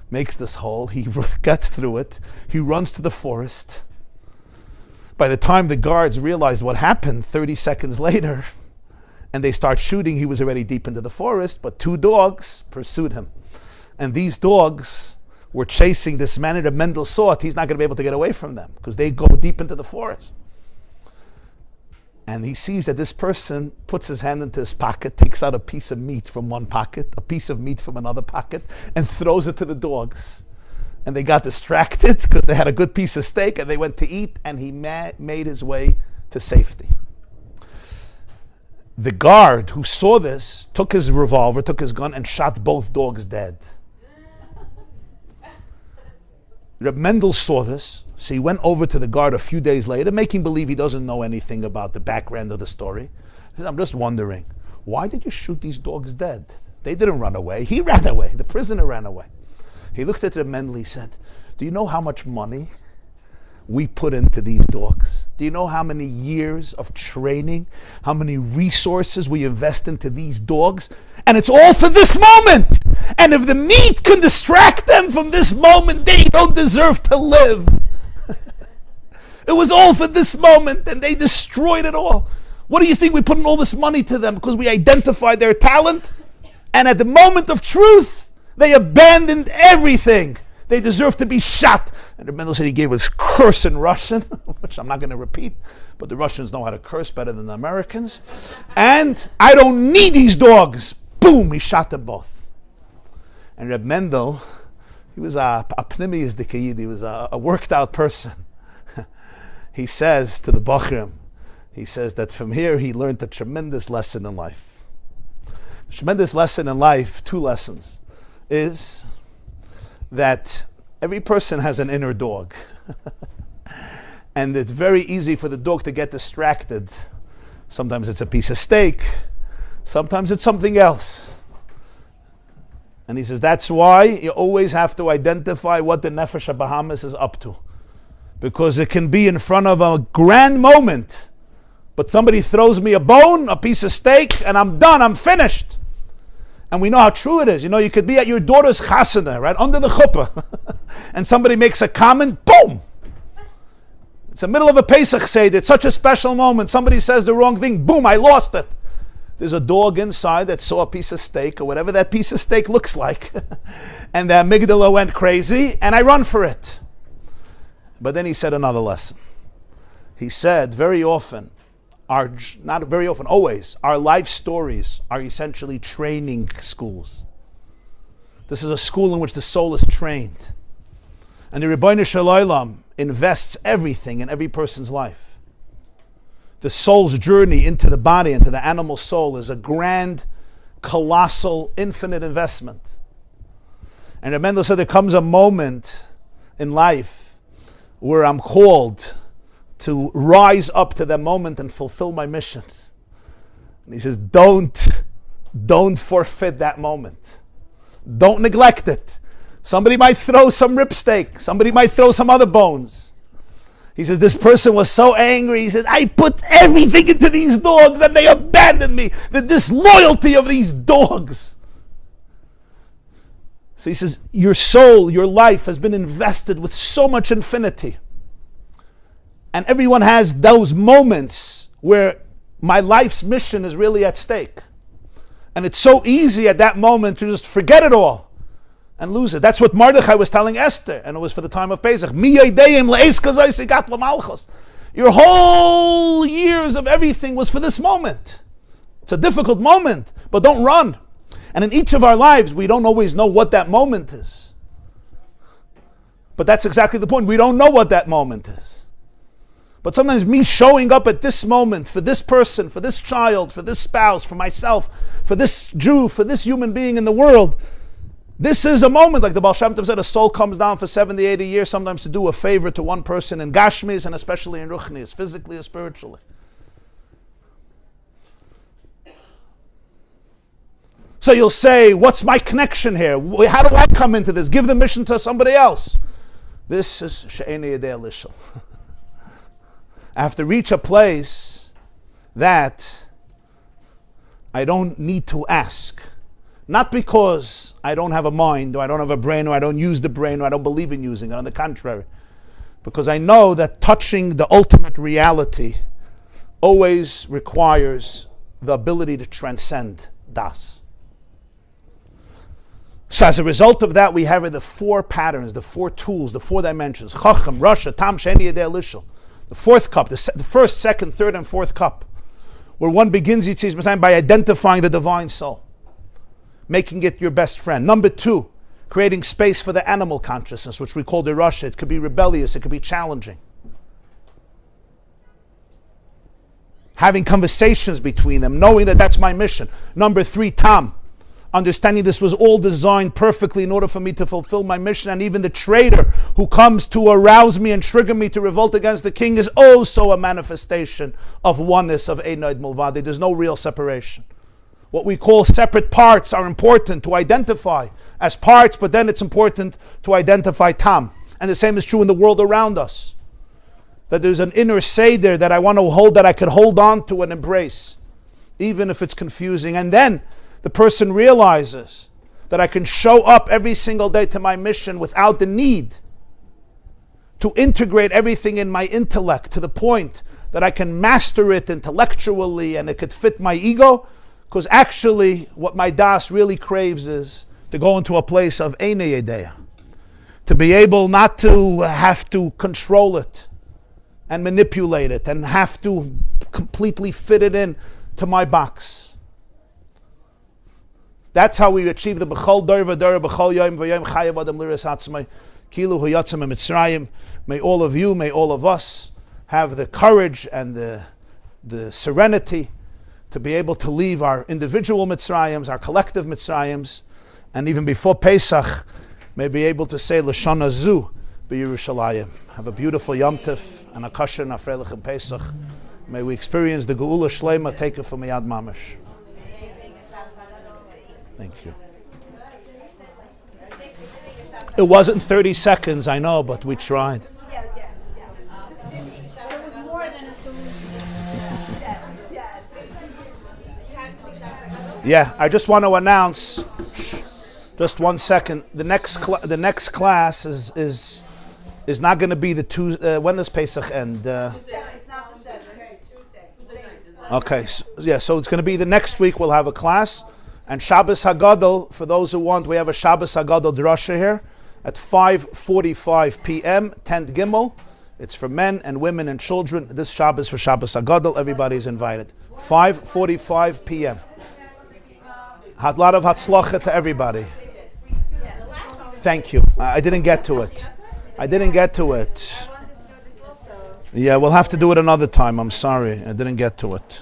makes this hole. He gets through it. He runs to the forest. By the time the guards realized what happened, 30 seconds later, and they start shooting, he was already deep into the forest, but 2 dogs pursued him. And these dogs were chasing this man, and Mendel saw it. He's not going to be able to get away from them because they go deep into the forest. And he sees that this person puts his hand into his pocket, takes out a piece of meat from one pocket, a piece of meat from another pocket, and throws it to the dogs. And they got distracted because they had a good piece of steak and they went to eat, and he made his way to safety. The guard who saw this took his revolver, took his gun, and shot both dogs dead. Reb Mendel saw this, so he went over to the guard a few days later, making believe he doesn't know anything about the background of the story. He said, I'm just wondering, why did you shoot these dogs dead? They didn't run away. He ran away. The prisoner ran away. He looked at Reb Mendel, he said, do you know how much money we put into these dogs? Do you know how many years of training, how many resources we invest into these dogs? And it's all for this moment. And if the meat can distract them from this moment, they don't deserve to live. It was all for this moment, and they destroyed it all. What do you think we put in all this money to them? Because we identified their talent, and at the moment of truth, they abandoned everything. They deserve to be shot. And Reb Mendel said he gave us curse in Russian, which I'm not going to repeat, but the Russians know how to curse better than the Americans. And I don't need these dogs. Boom, he shot them both. And Reb Mendel, he was a pnimiyus dikayid, he was a worked out person. He says to the Bachrim, he says that from here he learned a tremendous lesson in life. A tremendous lesson in life, two lessons, is that every person has an inner dog. And it's very easy for the dog to get distracted. Sometimes it's a piece of steak, sometimes it's something else. And he says that's why you always have to identify what the Nefesh HaBahamis is up to. Because it can be in front of a grand moment, but somebody throws me a bone, a piece of steak, and I'm done, I'm finished. And we know how true it is. You know, you could be at your daughter's chasana, right, under the chuppah, and somebody makes a comment, boom! It's the middle of a Pesach Seder, it's such a special moment, somebody says the wrong thing, boom, I lost it. There's a dog inside that saw a piece of steak, or whatever that piece of steak looks like, and the amygdala went crazy, and I run for it. But then he said another lesson. He said, very often, not very often, always, our life stories are essentially training schools. This is a school in which the soul is trained. And the Rebbeinu Shel Olam invests everything in every person's life. The soul's journey into the body, into the animal soul, is a grand, colossal, infinite investment. And Reb Mendel said there comes a moment in life where I'm called to rise up to that moment and fulfill my mission. And he says, don't forfeit that moment. Don't neglect it. Somebody might throw some rib steak. Somebody might throw some other bones. He says, this person was so angry. He said, I put everything into these dogs and they abandoned me. The disloyalty of these dogs. So he says, your soul, your life has been invested with so much infinity. And everyone has those moments where my life's mission is really at stake. And it's so easy at that moment to just forget it all and lose it. That's what Mordechai was telling Esther, and it was for the time of Pesach. Your whole years of everything was for this moment. It's a difficult moment, but don't run. And in each of our lives, we don't always know what that moment is. But that's exactly the point. We don't know what that moment is. But sometimes me showing up at this moment for this person, for this child, for this spouse, for myself, for this Jew, for this human being in the world, this is a moment, like the Baal Shem Tov said, a soul comes down for 70, 80 years sometimes to do a favor to one person in Gashmis and especially in Ruchnis, physically or spiritually. So you'll say, what's my connection here? How do I come into this? Give the mission to somebody else. This is She'eni Yedei Lishel. I have to reach a place that I don't need to ask. Not because I don't have a mind, or I don't have a brain, or I don't use the brain, or I don't believe in using it. On the contrary. Because I know that touching the ultimate reality always requires the ability to transcend das. So as a result of that, we have the four patterns, the four tools, the four dimensions. Chacham, Rasha, Tam, She'eni Yedei Lishel. The fourth cup, the first, second, third, and fourth cup, where one begins Yitzis Mitzrayim by identifying the divine soul, making it your best friend. Number two, creating space for the animal consciousness, which we call the Rasha. It could be rebellious, it could be challenging. having conversations between them, knowing that that's my mission. Number 3, tam, understanding this was all designed perfectly in order for me to fulfill my mission. And even the traitor who comes to arouse me and trigger me to revolt against the king is also a manifestation of oneness, of Einoid Mulvadi. There's no real separation. What we call separate parts are important to identify as parts, but then it's important to identify tam. And the same is true in the world around us. That there's an inner Seder that I want to hold, that I could hold on to and embrace, even if it's confusing. And then the person realizes that I can show up every single day to my mission without the need to integrate everything in my intellect to the point that I can master it intellectually and it could fit my ego. Because actually, what my das really craves is to go into a place of Einei Yedeya, to be able not to have to control it and manipulate it and have to completely fit it in to my box. That's how we achieve the B'chol Dor V'Dor B'chol Yom V'Yom Chayav Adam Liras Atzmai Kilu Hu Yatzim Mitzrayim. May all of you, may all of us have the courage and the serenity to be able to leave our individual Mitzrayims, our collective Mitzrayims, and even before Pesach, may be able to say L'shana Zu b'Yerushalayim. Have a beautiful Yom Tif and a kosher and a freilich Pesach. May we experience the Geula Shleima taken from Yad Mamash. Thank you. It wasn't 30 seconds, I know, but we tried. It was more than a solution. Yeah, I just want to announce, just 1 second, the next class is not going to be the Tuesday. When does Pesach end? It's not the Seder. Tuesday. Okay, so it's going to be the next week we'll have a class. And Shabbos Hagadol, for those who want, we have a Shabbos Hagadol drasha here at 5:45 p.m., 10th Gimel. It's for men and women and children. This Shabbos for Shabbos Hagadol, everybody's invited. 5:45 p.m. A lot of hatzlacha to everybody. Thank you. I didn't get to it. Yeah, we'll have to do it another time. I'm sorry. I didn't get to it.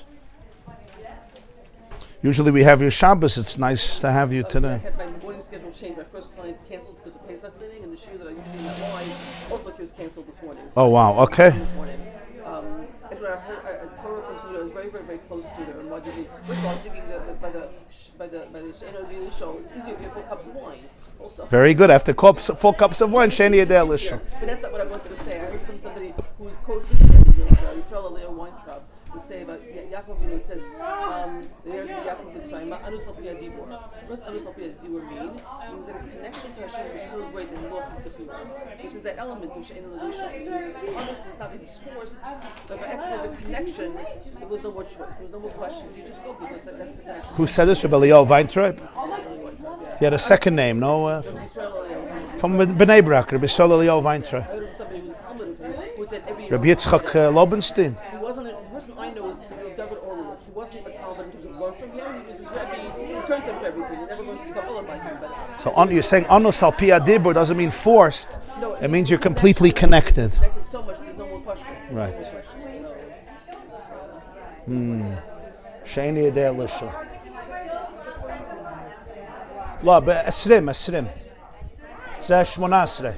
Usually we have your Shabbos. It's nice to have you today. I had my morning schedule changed. My first client canceled because of Pesach cleaning, and the shiur that I usually have wine also was canceled this morning. So Oh, wow. Okay. This morning. That's what I heard a Torah from somebody I was very, very, very close to there. And first of all, I was thinking that by the Sheno show, it's easier if you have 4 cups of wine. Also. Very good. After 4 cups of wine, Sheni Yedei Lishon. But that's not what I wanted to say. I heard from somebody who quoted Yisrael Aleo Weintraub, who say about Yaakov, it says, Yaakov Mitzrayim, Anus al Piyah Dibur. What does Anus al Piyah Dibur mean? It means that his connection to Hashem was so great that he lost his Bechira, which is that element of She'en L'Rishon. Anus is not that he was forced, but by explaining the connection, there was no more choice, there was no more questions. You just go because that's the connection. Who said this? Rabbi Yosef Weintraub? He had a second name, no? From Bnei Brak, Rabbi Yosef Weintraub. I heard of somebody who was Talmud who said every Rabbi Yitzchak Lobenstein. He wasn't the person I know was David Orloff. He wasn't a Talmud who learned from him. He was his Rebbe. He turned him to everything. He never learned to Kabbalah by him. So you're saying Anus al Piyah Dibur doesn't mean forced. No, It means you're completely connected. Connected so much, there's no more questions. Right. Sheni Yedei Lishon. לא, ב-20. זה 18.